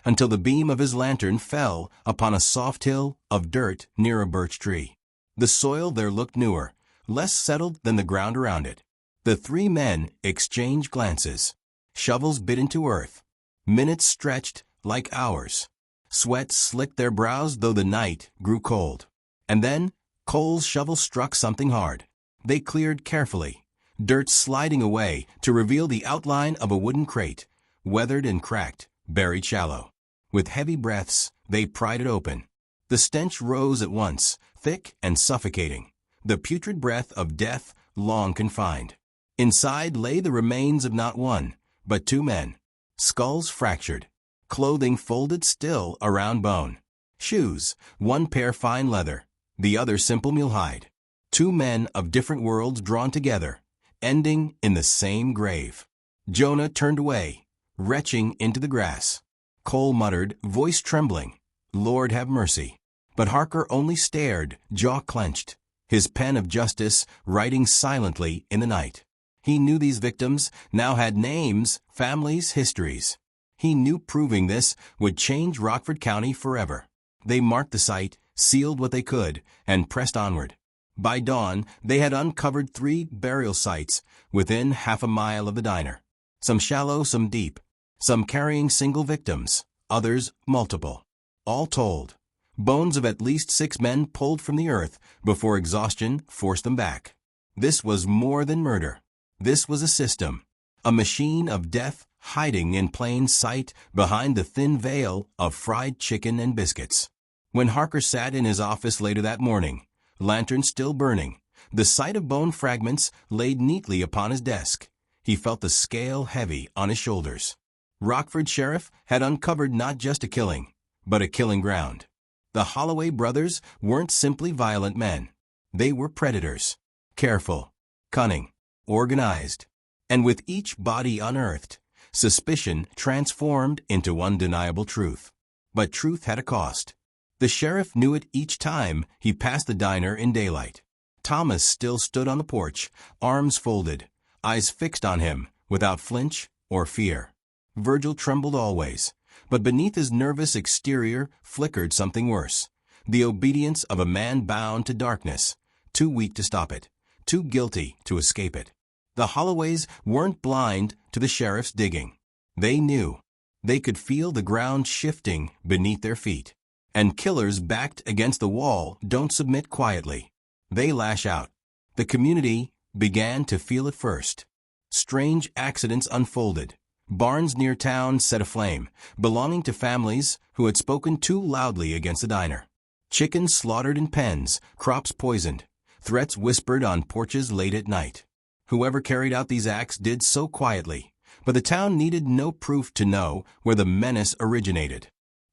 until the beam of his lantern fell upon a soft hill of dirt near a birch tree. The soil there looked newer, less settled than the ground around it. The three men exchanged glances. Shovels bit into earth. Minutes stretched like hours. Sweat slicked their brows though the night grew cold. And then Cole's shovel struck something hard. They cleared carefully, dirt sliding away to reveal the outline of a wooden crate, weathered and cracked, buried shallow. With heavy breaths, they pried it open. The stench rose at once, thick and suffocating, the putrid breath of death long confined. Inside lay the remains of not one, but two men, skulls fractured, clothing folded still around bone. Shoes, one pair fine leather, the other simple mule hide. Two men of different worlds drawn together, ending in the same grave. Jonah turned away, retching into the grass. Cole muttered, voice trembling, "Lord have mercy." But Harker only stared, jaw clenched, his pen of justice writing silently in the night. He knew these victims now had names, families, histories. He knew proving this would change Rockford County forever. They marked the site, sealed what they could, and pressed onward. By dawn, they had uncovered 3 burial sites within half a mile of the diner. Some shallow, some deep. Some carrying single victims, others multiple. All told, bones of at least 6 men pulled from the earth before exhaustion forced them back. This was more than murder. This was a system, a machine of death hiding in plain sight behind the thin veil of fried chicken and biscuits. When Harker sat in his office later that morning, lantern still burning, the sight of bone fragments laid neatly upon his desk, he felt the scale heavy on his shoulders. Rockford Sheriff had uncovered not just a killing, but a killing ground. The Holloway brothers weren't simply violent men. They were predators, careful, cunning, organized. And with each body unearthed, suspicion transformed into undeniable truth. But truth had a cost. The sheriff knew it each time he passed the diner in daylight. Thomas still stood on the porch, arms folded, eyes fixed on him, without flinch or fear. Virgil trembled always, but beneath his nervous exterior flickered something worse. The obedience of a man bound to darkness, too weak to stop it, too guilty to escape it. The Holloways weren't blind to the sheriff's digging. They knew. They could feel the ground shifting beneath their feet. And killers backed against the wall don't submit quietly. They lash out. The community began to feel it first. Strange accidents unfolded. Barns near town set aflame, belonging to families who had spoken too loudly against the diner. Chickens slaughtered in pens, crops poisoned, threats whispered on porches late at night. Whoever carried out these acts did so quietly, but the town needed no proof to know where the menace originated.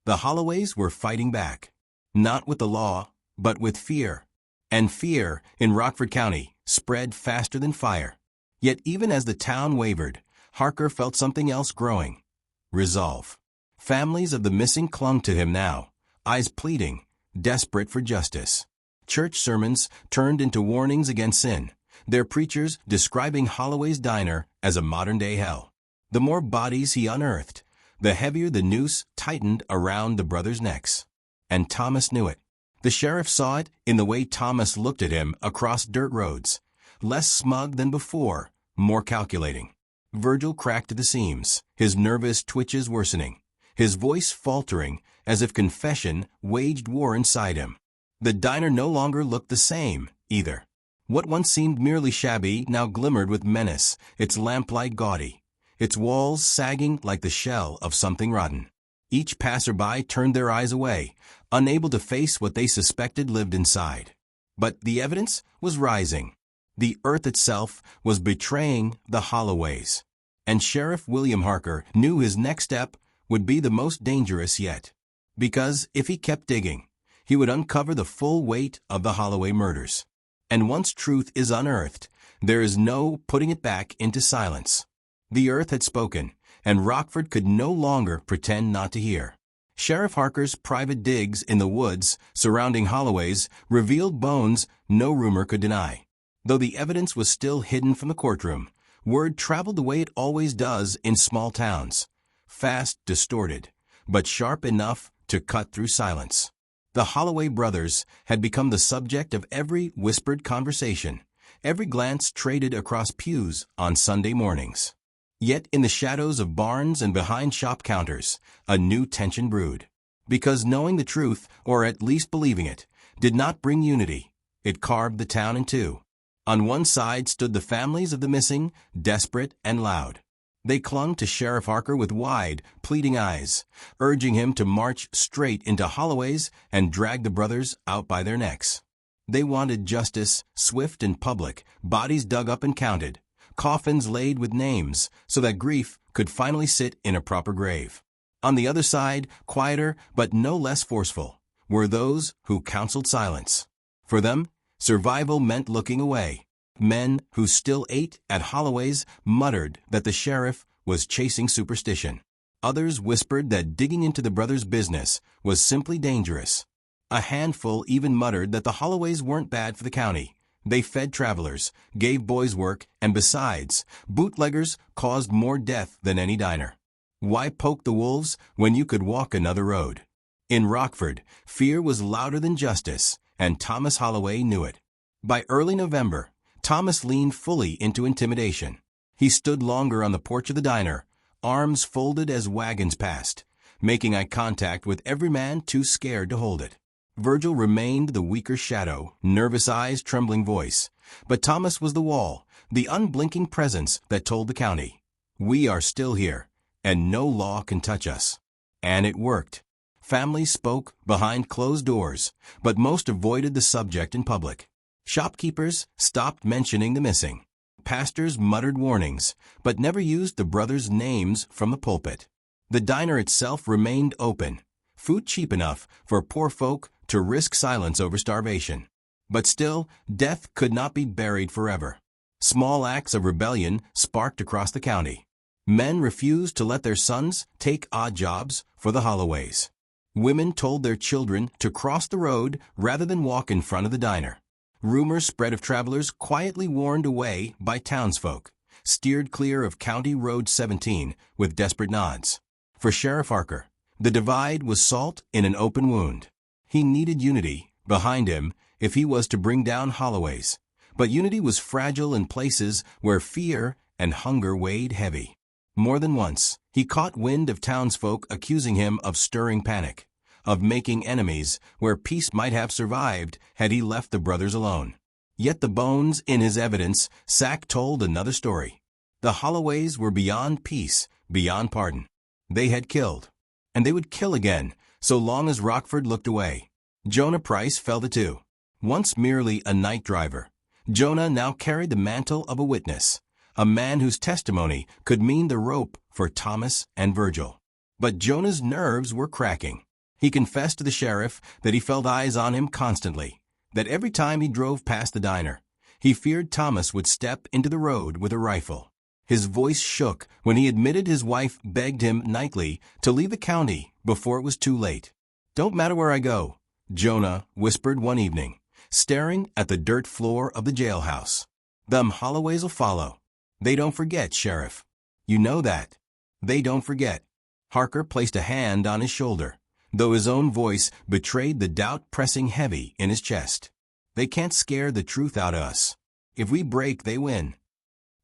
The Holloways were fighting back, not with the law, but with fear. And fear, in Rockford County, spread faster than fire. Yet even as the town wavered, Harker felt something else growing. Resolve. Families of the missing clung to him now, eyes pleading, desperate for justice. Church sermons turned into warnings against sin, their preachers describing Holloway's diner as a modern-day hell. The more bodies he unearthed, the heavier the noose tightened around the brothers' necks. And Thomas knew it. The sheriff saw it in the way Thomas looked at him across dirt roads, less smug than before, more calculating. Virgil cracked at the seams, his nervous twitches worsening, his voice faltering as if confession waged war inside him. The diner no longer looked the same, either. What once seemed merely shabby now glimmered with menace, its lamplight gaudy, its walls sagging like the shell of something rotten. Each passerby turned their eyes away, unable to face what they suspected lived inside. But the evidence was rising. The earth itself was betraying the Holloways. And Sheriff William Harker knew his next step would be the most dangerous yet. Because if he kept digging, he would uncover the full weight of the Holloway murders. And once truth is unearthed, there is no putting it back into silence. The earth had spoken, and Rockford could no longer pretend not to hear. Sheriff Harker's private digs in the woods surrounding Holloways revealed bones no rumor could deny. Though the evidence was still hidden from the courtroom, word traveled the way it always does in small towns. Fast, distorted, but sharp enough to cut through silence. The Holloway brothers had become the subject of every whispered conversation, every glance traded across pews on Sunday mornings. Yet in the shadows of barns and behind shop counters, a new tension brewed. Because knowing the truth, or at least believing it, did not bring unity. It carved the town in two. On one side stood the families of the missing, desperate and loud. They clung to Sheriff Harker with wide, pleading eyes, urging him to march straight into Holloway's and drag the brothers out by their necks. They wanted justice, swift and public, bodies dug up and counted, coffins laid with names so that grief could finally sit in a proper grave. On the other side, quieter but no less forceful, were those who counseled silence. For them, survival meant looking away. Men who still ate at Holloway's muttered that the sheriff was chasing superstition. Others whispered that digging into the brothers' business was simply dangerous. A handful even muttered that the Holloways weren't bad for the county. They fed travelers, gave boys work, and besides, bootleggers caused more death than any diner. Why poke the wolves when you could walk another road? In Rockford, fear was louder than justice, and Thomas Holloway knew it. By early November, Thomas leaned fully into intimidation. He stood longer on the porch of the diner, arms folded as wagons passed, making eye contact with every man too scared to hold it. Virgil remained the weaker shadow, nervous eyes, trembling voice. But Thomas was the wall, the unblinking presence that told the county, "We are still here, and no law can touch us." And it worked. Families spoke behind closed doors, but most avoided the subject in public. Shopkeepers stopped mentioning the missing. Pastors muttered warnings, but never used the brothers' names from the pulpit. The diner itself remained open, food cheap enough for poor folk to risk silence over starvation. But still, death could not be buried forever. Small acts of rebellion sparked across the county. Men refused to let their sons take odd jobs for the Holloways. Women told their children to cross the road rather than walk in front of the diner. Rumors spread of travelers quietly warned away by townsfolk, steered clear of County Road 17 with desperate nods. For Sheriff Harker, the divide was salt in an open wound. He needed unity behind him if he was to bring down Holloways, but unity was fragile in places where fear and hunger weighed heavy. More than once, he caught wind of townsfolk accusing him of stirring panic, of making enemies where peace might have survived had he left the brothers alone. Yet the bones in his evidence, Sack told another story. The Holloways were beyond peace, beyond pardon. They had killed, and they would kill again, so long as Rockford looked away. Jonah Price felt it too. Once merely a night driver, Jonah now carried the mantle of a witness, a man whose testimony could mean the rope for Thomas and Virgil. But Jonah's nerves were cracking. He confessed to the sheriff that he felt eyes on him constantly, that every time he drove past the diner, he feared Thomas would step into the road with a rifle. His voice shook when he admitted his wife begged him nightly to leave the county before it was too late. "Don't matter where I go," Jonah whispered one evening, staring at the dirt floor of the jailhouse. "Them Holloways'll follow. They don't forget, Sheriff. You know that. They don't forget." Harker placed a hand on his shoulder, though his own voice betrayed the doubt pressing heavy in his chest. "They can't scare the truth out of us. If we break, they win."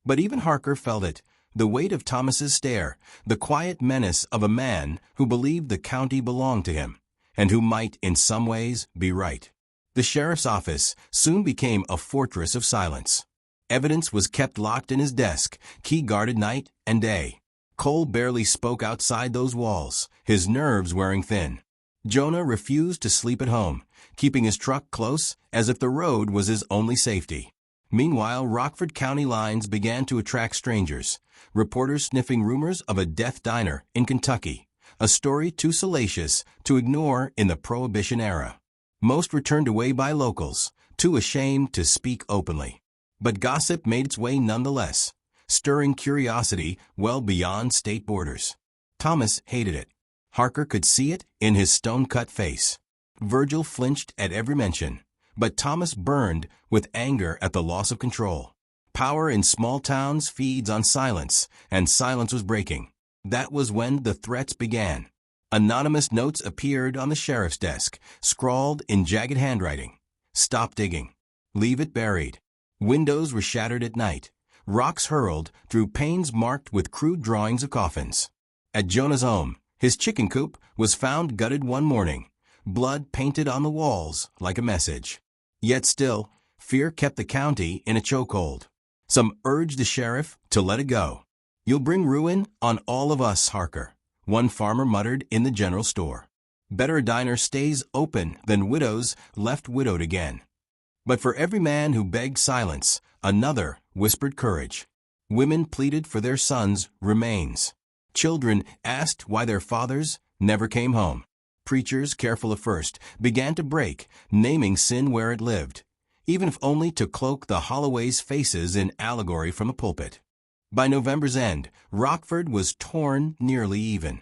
But even Harker felt it, the weight of Thomas's stare, the quiet menace of a man who believed the county belonged to him, and who might, in some ways, be right. The sheriff's office soon became a fortress of silence. Evidence was kept locked in his desk, key guarded night and day. Cole barely spoke outside those walls, his nerves wearing thin. Jonah refused to sleep at home, keeping his truck close as if the road was his only safety. Meanwhile, Rockford County lines began to attract strangers, reporters sniffing rumors of a death diner in Kentucky, a story too salacious to ignore in the Prohibition era. Most were turned away by locals, too ashamed to speak openly. But gossip made its way nonetheless, stirring curiosity well beyond state borders. Thomas hated it. Harker could see it in his stone-cut face. Virgil flinched at every mention, but Thomas burned with anger at the loss of control. Power in small towns feeds on silence, and silence was breaking. That was when the threats began. Anonymous notes appeared on the sheriff's desk, scrawled in jagged handwriting. "Stop digging. Leave it buried." Windows were shattered at night, rocks hurled through panes marked with crude drawings of coffins. At Jonah's home, his chicken coop was found gutted one morning, blood painted on the walls like a message. Yet still, fear kept the county in a chokehold. Some urged the sheriff to let it go. "You'll bring ruin on all of us, Harker," one farmer muttered in the general store. "Better a diner stays open than widows left widowed again." But for every man who begged silence, another whispered courage. Women pleaded for their sons' remains. Children asked why their fathers never came home. Preachers, careful at first, began to break, naming sin where it lived, even if only to cloak the Holloways' faces in allegory from a pulpit. By November's end, Rockford was torn nearly even.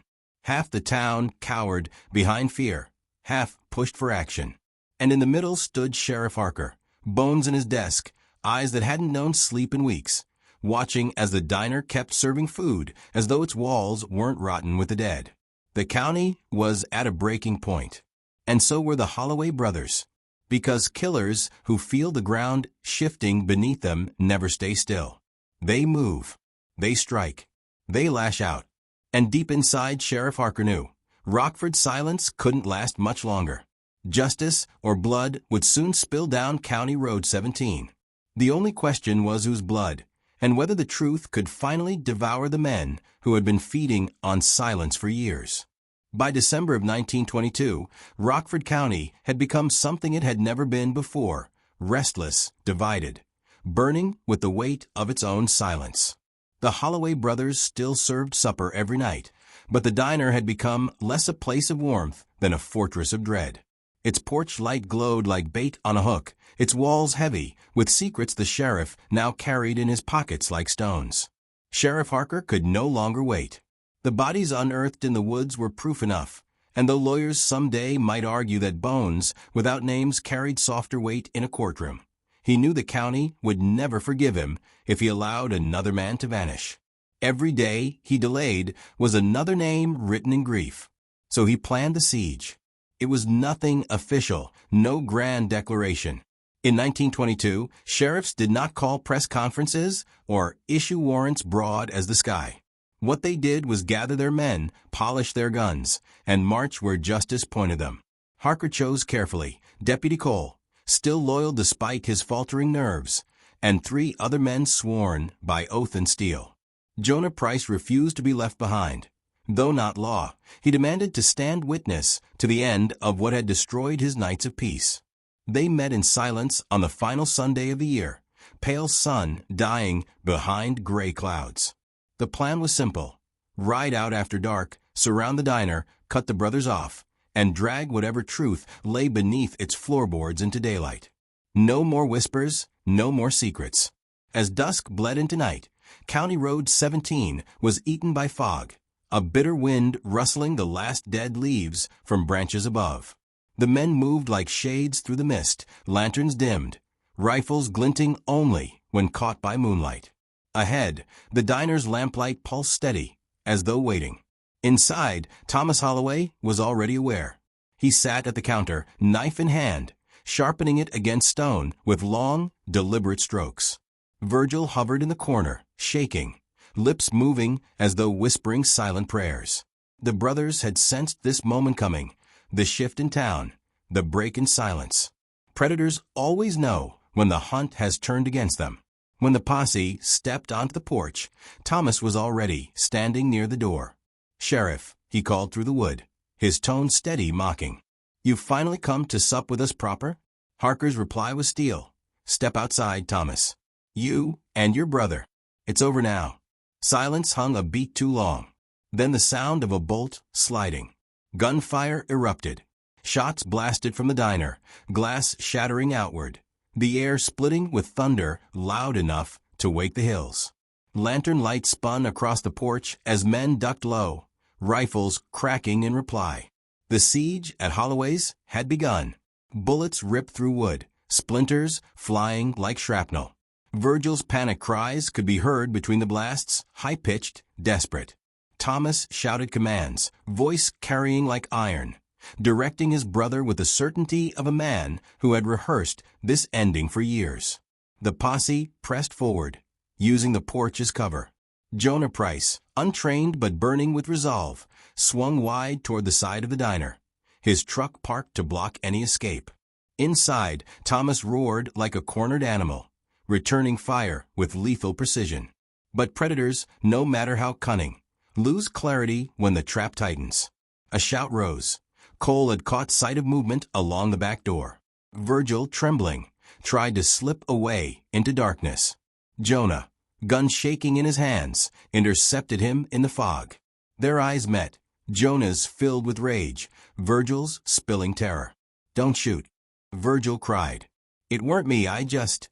Half the town cowered behind fear, half pushed for action. And in the middle stood Sheriff Harker, bones in his desk, eyes that hadn't known sleep in weeks, watching as the diner kept serving food as though its walls weren't rotten with the dead. The county was at a breaking point, and so were the Holloway brothers, because killers who feel the ground shifting beneath them never stay still. They move, they strike, they lash out. And deep inside, Sheriff Harker knew Rockford's silence couldn't last much longer. Justice or blood would soon spill down County Road 17. The only question was whose blood, and whether the truth could finally devour the men who had been feeding on silence for years. By December of 1922, Rockford County had become something it had never been before: restless, divided, burning with the weight of its own silence. The Holloway brothers still served supper every night, but the diner had become less a place of warmth than a fortress of dread. Its porch light glowed like bait on a hook, its walls heavy with secrets the sheriff now carried in his pockets like stones. Sheriff Harker could no longer wait. The bodies unearthed in the woods were proof enough, and though lawyers someday might argue that bones without names carried softer weight in a courtroom, he knew the county would never forgive him if he allowed another man to vanish. Every day he delayed was another name written in grief. So he planned the siege. It was nothing official, no grand declaration. In 1922, sheriffs did not call press conferences or issue warrants broad as the sky. What they did was gather their men, polish their guns, and march where justice pointed them. Harker chose carefully Deputy Cole, still loyal despite his faltering nerves, and 3 other men sworn by oath and steel. Jonah Price refused to be left behind. Though not law, he demanded to stand witness to the end of what had destroyed his nights of peace. They met in silence on the final Sunday of the year, pale sun dying behind gray clouds. The plan was simple: ride out after dark, surround the diner, cut the brothers off, and drag whatever truth lay beneath its floorboards into daylight. No more whispers, no more secrets. As dusk bled into night, County Road 17 was eaten by fog, a bitter wind rustling the last dead leaves from branches above. The men moved like shades through the mist, lanterns dimmed, rifles glinting only when caught by moonlight. Ahead, the diner's lamplight pulsed steady, as though waiting. Inside, Thomas Holloway was already aware. He sat at the counter, knife in hand, sharpening it against stone with long, deliberate strokes. Virgil hovered in the corner, shaking, lips moving as though whispering silent prayers. The brothers had sensed this moment coming, the shift in town, the break in silence. Predators always know when the hunt has turned against them. When the posse stepped onto the porch, Thomas was already standing near the door. "Sheriff," he called through the wood, his tone steady, mocking. "You've finally come to sup with us proper?" Harker's reply was steel. "Step outside, Thomas. You and your brother. It's over now." Silence hung a beat too long. Then the sound of a bolt sliding. Gunfire erupted. Shots blasted from the diner, glass shattering outward, the air splitting with thunder loud enough to wake the hills. Lantern light spun across the porch as men ducked low, rifles cracking in reply. The siege at Holloway's had begun. Bullets ripped through wood, splinters flying like shrapnel. Virgil's panic cries could be heard between the blasts, high-pitched, desperate. Thomas shouted commands, voice carrying like iron, directing his brother with the certainty of a man who had rehearsed this ending for years. The posse pressed forward, using the porch as cover. Jonah Price, untrained but burning with resolve, swung wide toward the side of the diner, his truck parked to block any escape. Inside, Thomas roared like a cornered animal, returning fire with lethal precision. But predators, no matter how cunning, lose clarity when the trap tightens. A shout rose. Cole had caught sight of movement along the back door. Virgil, trembling, tried to slip away into darkness. Jonah, gun shaking in his hands, intercepted him in the fog. Their eyes met, Jonah's filled with rage, Virgil's spilling terror. "Don't shoot," Virgil cried. "It weren't me, I just—"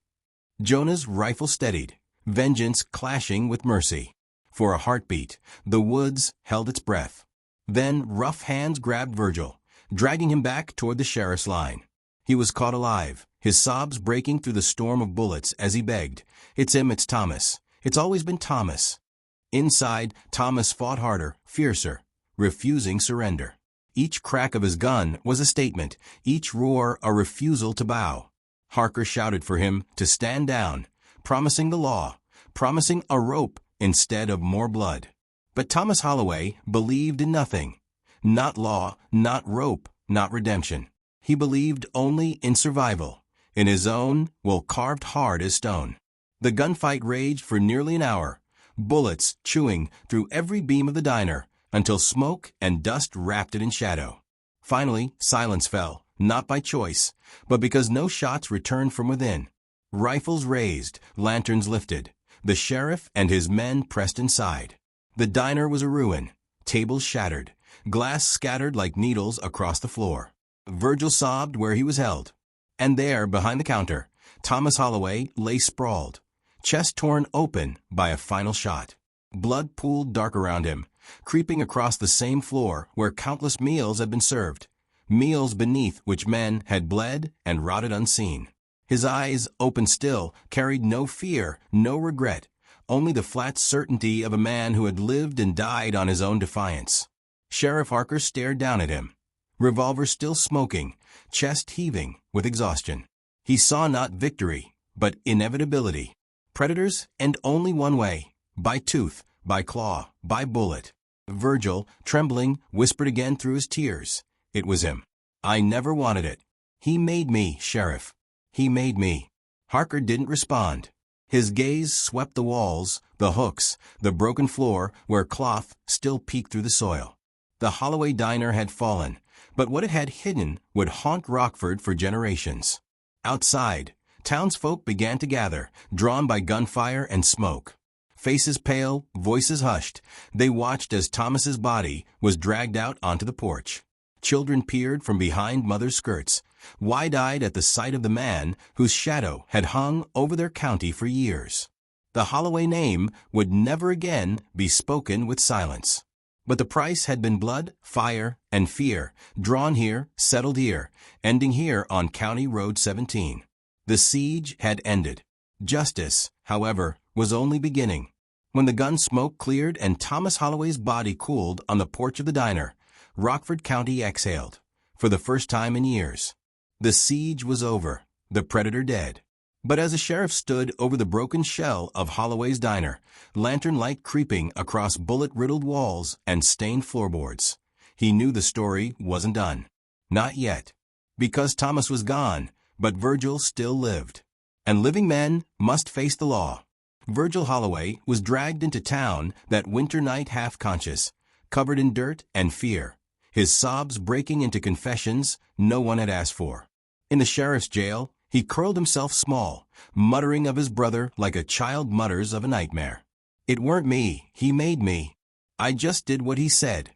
Jonah's rifle steadied, vengeance clashing with mercy. For a heartbeat, the woods held its breath. Then rough hands grabbed Virgil, dragging him back toward the sheriff's line. He was caught alive, his sobs breaking through the storm of bullets as he begged, "It's him, it's Thomas. It's always been Thomas." Inside, Thomas fought harder, fiercer, refusing surrender. Each crack of his gun was a statement, each roar a refusal to bow. Harker shouted for him to stand down, promising the law, promising a rope instead of more blood. But Thomas Holloway believed in nothing. Not law, not rope, not redemption. He believed only in survival, in his own will carved hard as stone. The gunfight raged for nearly an hour, bullets chewing through every beam of the diner, until smoke and dust wrapped it in shadow. Finally, silence fell, not by choice, but because no shots returned from within. Rifles raised, lanterns lifted. The sheriff and his men pressed inside. The diner was a ruin, tables shattered, glass scattered like needles across the floor. Virgil sobbed where he was held. And there, behind the counter, Thomas Holloway lay sprawled, chest torn open by a final shot. Blood pooled dark around him, creeping across the same floor where countless meals had been served, meals beneath which men had bled and rotted unseen. His eyes, open still, carried no fear, no regret, only the flat certainty of a man who had lived and died on his own defiance. Sheriff Harker stared down at him, revolver still smoking, chest heaving with exhaustion. He saw not victory, but inevitability. Predators, and only one way, by tooth, by claw, by bullet. Virgil, trembling, whispered again through his tears. It was him. "I never wanted it. He made me, Sheriff. He made me." Harker didn't respond. His gaze swept the walls, the hooks, the broken floor where cloth still peeked through the soil. The Holloway diner had fallen, but what it had hidden would haunt Rockford for generations. Outside, townsfolk began to gather, drawn by gunfire and smoke. Faces pale, voices hushed, they watched as Thomas's body was dragged out onto the porch. Children peered from behind mothers' skirts, wide-eyed at the sight of the man whose shadow had hung over their county for years. The Holloway name would never again be spoken with silence. But the price had been blood, fire, and fear, drawn here, settled here, ending here on County Road 17. The siege had ended. Justice, however, was only beginning. When the gun smoke cleared and Thomas Holloway's body cooled on the porch of the diner, Rockford County exhaled, for the first time in years. The siege was over, the predator dead. But as the sheriff stood over the broken shell of Holloway's diner, lantern light creeping across bullet-riddled walls and stained floorboards, he knew the story wasn't done. Not yet. Because Thomas was gone, but Virgil still lived. And living men must face the law. Virgil Holloway was dragged into town that winter night half-conscious, covered in dirt and fear, his sobs breaking into confessions no one had asked for. In the sheriff's jail, he curled himself small, muttering of his brother like a child mutters of a nightmare. "It weren't me, he made me. I just did what he said."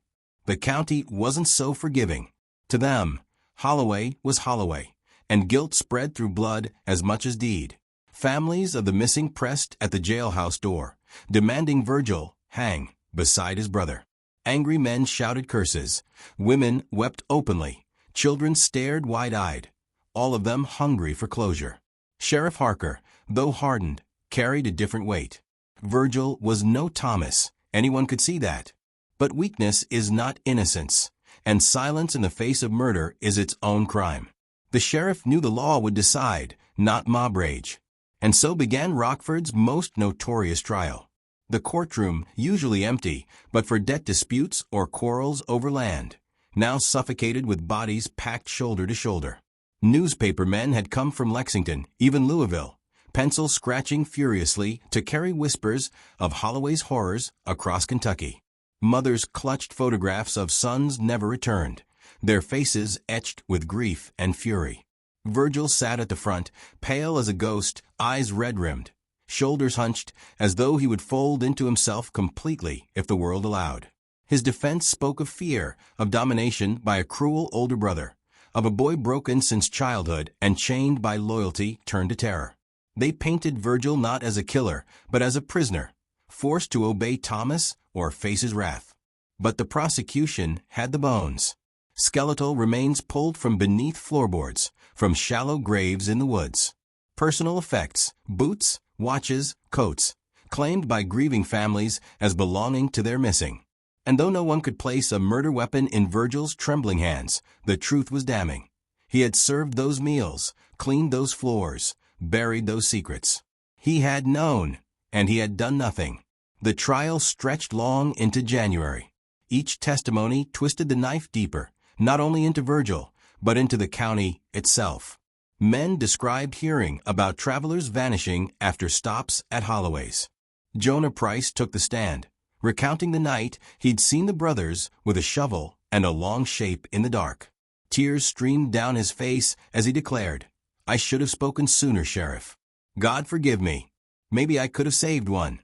The county wasn't so forgiving. To them, Holloway was Holloway, and guilt spread through blood as much as deed. Families of the missing pressed at the jailhouse door, demanding Virgil hang beside his brother. Angry men shouted curses. Women wept openly. Children stared wide-eyed, all of them hungry for closure. Sheriff Harker, though hardened, carried a different weight. Virgil was no Thomas, anyone could see that. But weakness is not innocence, and silence in the face of murder is its own crime. The sheriff knew the law would decide, not mob rage. And so began Rockford's most notorious trial. The courtroom, usually empty, but for debt disputes or quarrels over land, now suffocated with bodies packed shoulder to shoulder. Newspaper men had come from Lexington, even Louisville, pencils scratching furiously to carry whispers of Holloway's horrors across Kentucky. Mothers clutched photographs of sons never returned, their faces etched with grief and fury. Virgil sat at the front, pale as a ghost, eyes red-rimmed, shoulders hunched, as though he would fold into himself completely if the world allowed. His defense spoke of fear, of domination by a cruel older brother, of a boy broken since childhood and chained by loyalty turned to terror. They painted Virgil not as a killer, but as a prisoner, forced to obey Thomas or face his wrath. But the prosecution had the bones. Skeletal remains pulled from beneath floorboards, from shallow graves in the woods. Personal effects, boots, watches, coats, claimed by grieving families as belonging to their missing. And though no one could place a murder weapon in Virgil's trembling hands, the truth was damning. He had served those meals, cleaned those floors, buried those secrets. He had known, and he had done nothing. The trial stretched long into January. Each testimony twisted the knife deeper, not only into Virgil, but into the county itself. Men described hearing about travelers vanishing after stops at Holloway's. Jonah Price took the stand, recounting the night he'd seen the brothers with a shovel and a long shape in the dark. Tears streamed down his face as he declared, "I should have spoken sooner, Sheriff. God forgive me. Maybe I could have saved one."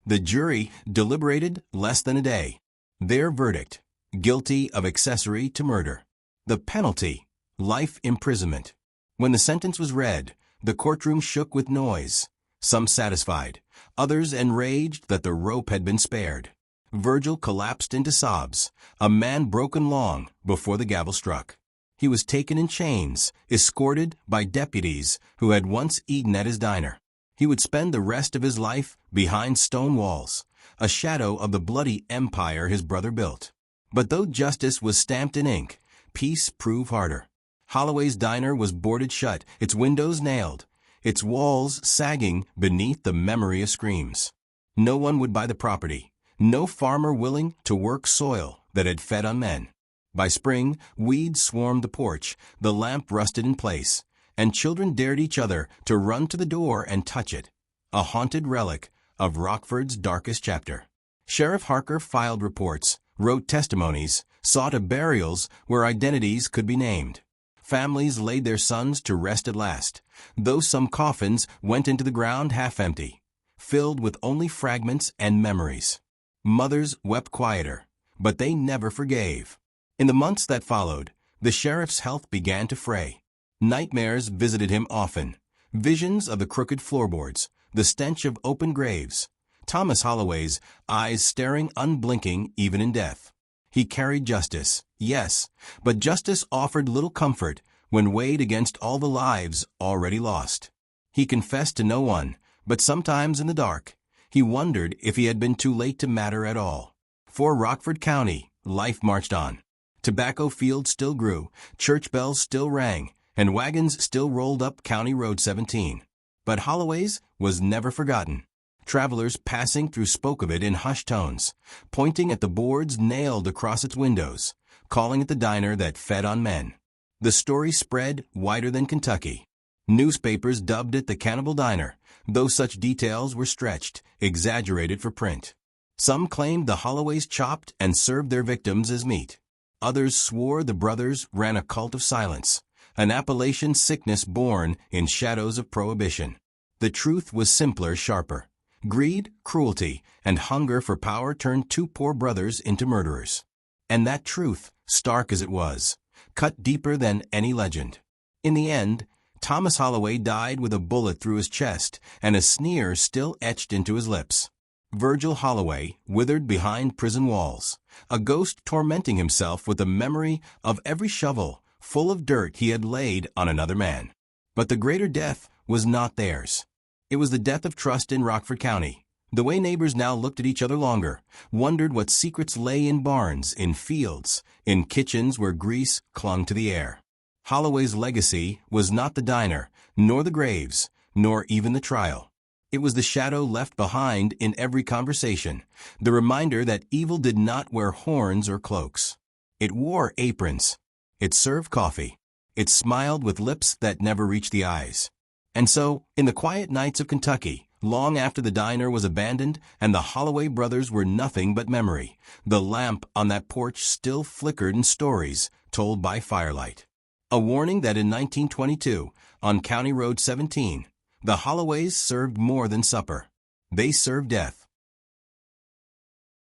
The jury deliberated less than a day. Their verdict, guilty of accessory to murder. The penalty, life imprisonment. When the sentence was read, the courtroom shook with noise. Some satisfied, others enraged that the rope had been spared. Virgil collapsed into sobs, a man broken long before the gavel struck. He was taken in chains, escorted by deputies who had once eaten at his diner. He would spend the rest of his life behind stone walls, a shadow of the bloody empire his brother built. But though justice was stamped in ink, peace proved harder. Holloway's diner was boarded shut, its windows nailed, its walls sagging beneath the memory of screams. No one would buy the property, no farmer willing to work soil that had fed on men. By spring, weeds swarmed the porch, the lamp rusted in place, and children dared each other to run to the door and touch it, a haunted relic of Rockford's darkest chapter. Sheriff Harker filed reports, wrote testimonies, saw to burials where identities could be named. Families laid their sons to rest at last, though some coffins went into the ground half empty, filled with only fragments and memories. Mothers wept quieter, but they never forgave. In the months that followed, the sheriff's health began to fray. Nightmares visited him often, visions of the crooked floorboards, the stench of open graves, Thomas Holloway's eyes staring unblinking even in death. He carried justice, yes, but justice offered little comfort when weighed against all the lives already lost. He confessed to no one, but sometimes in the dark, he wondered if he had been too late to matter at all. For Rockford County, life marched on. Tobacco fields still grew, church bells still rang, and wagons still rolled up County Road 17. But Holloway's was never forgotten. Travelers passing through spoke of it in hushed tones, pointing at the boards nailed across its windows, calling it the diner that fed on men. The story spread wider than Kentucky. Newspapers dubbed it the Cannibal Diner, though such details were stretched, exaggerated for print. Some claimed the Holloways chopped and served their victims as meat. Others swore the brothers ran a cult of silence, an Appalachian sickness born in shadows of prohibition. The truth was simpler, sharper. Greed, cruelty, and hunger for power turned two poor brothers into murderers. And that truth, stark as it was, cut deeper than any legend. In the end, Thomas Holloway died with a bullet through his chest and a sneer still etched into his lips. Virgil Holloway withered behind prison walls, a ghost tormenting himself with the memory of every shovel full of dirt he had laid on another man. But the greater death was not theirs. It was the death of trust in Rockford County. The way neighbors now looked at each other longer, wondered what secrets lay in barns, in fields, in kitchens where grease clung to the air. Holloway's legacy was not the diner, nor the graves, nor even the trial. It was the shadow left behind in every conversation, the reminder that evil did not wear horns or cloaks. It wore aprons. It served coffee. It smiled with lips that never reached the eyes. And so, in the quiet nights of Kentucky, long after the diner was abandoned and the Holloway brothers were nothing but memory, the lamp on that porch still flickered in stories told by firelight. A warning that in 1922, on County Road 17, the Holloways served more than supper. They served death.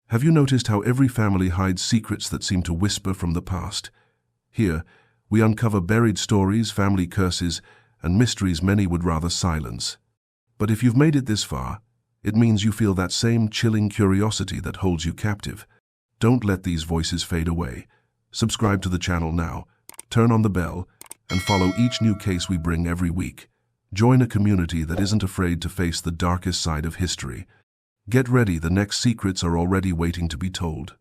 Have you noticed how every family hides secrets that seem to whisper from the past? Here, we uncover buried stories, family curses, and mysteries many would rather silence. But if you've made it this far, it means you feel that same chilling curiosity that holds you captive. Don't let these voices fade away. Subscribe to the channel now, turn on the bell, and follow each new case we bring every week. Join a community that isn't afraid to face the darkest side of history. Get ready, the next secrets are already waiting to be told.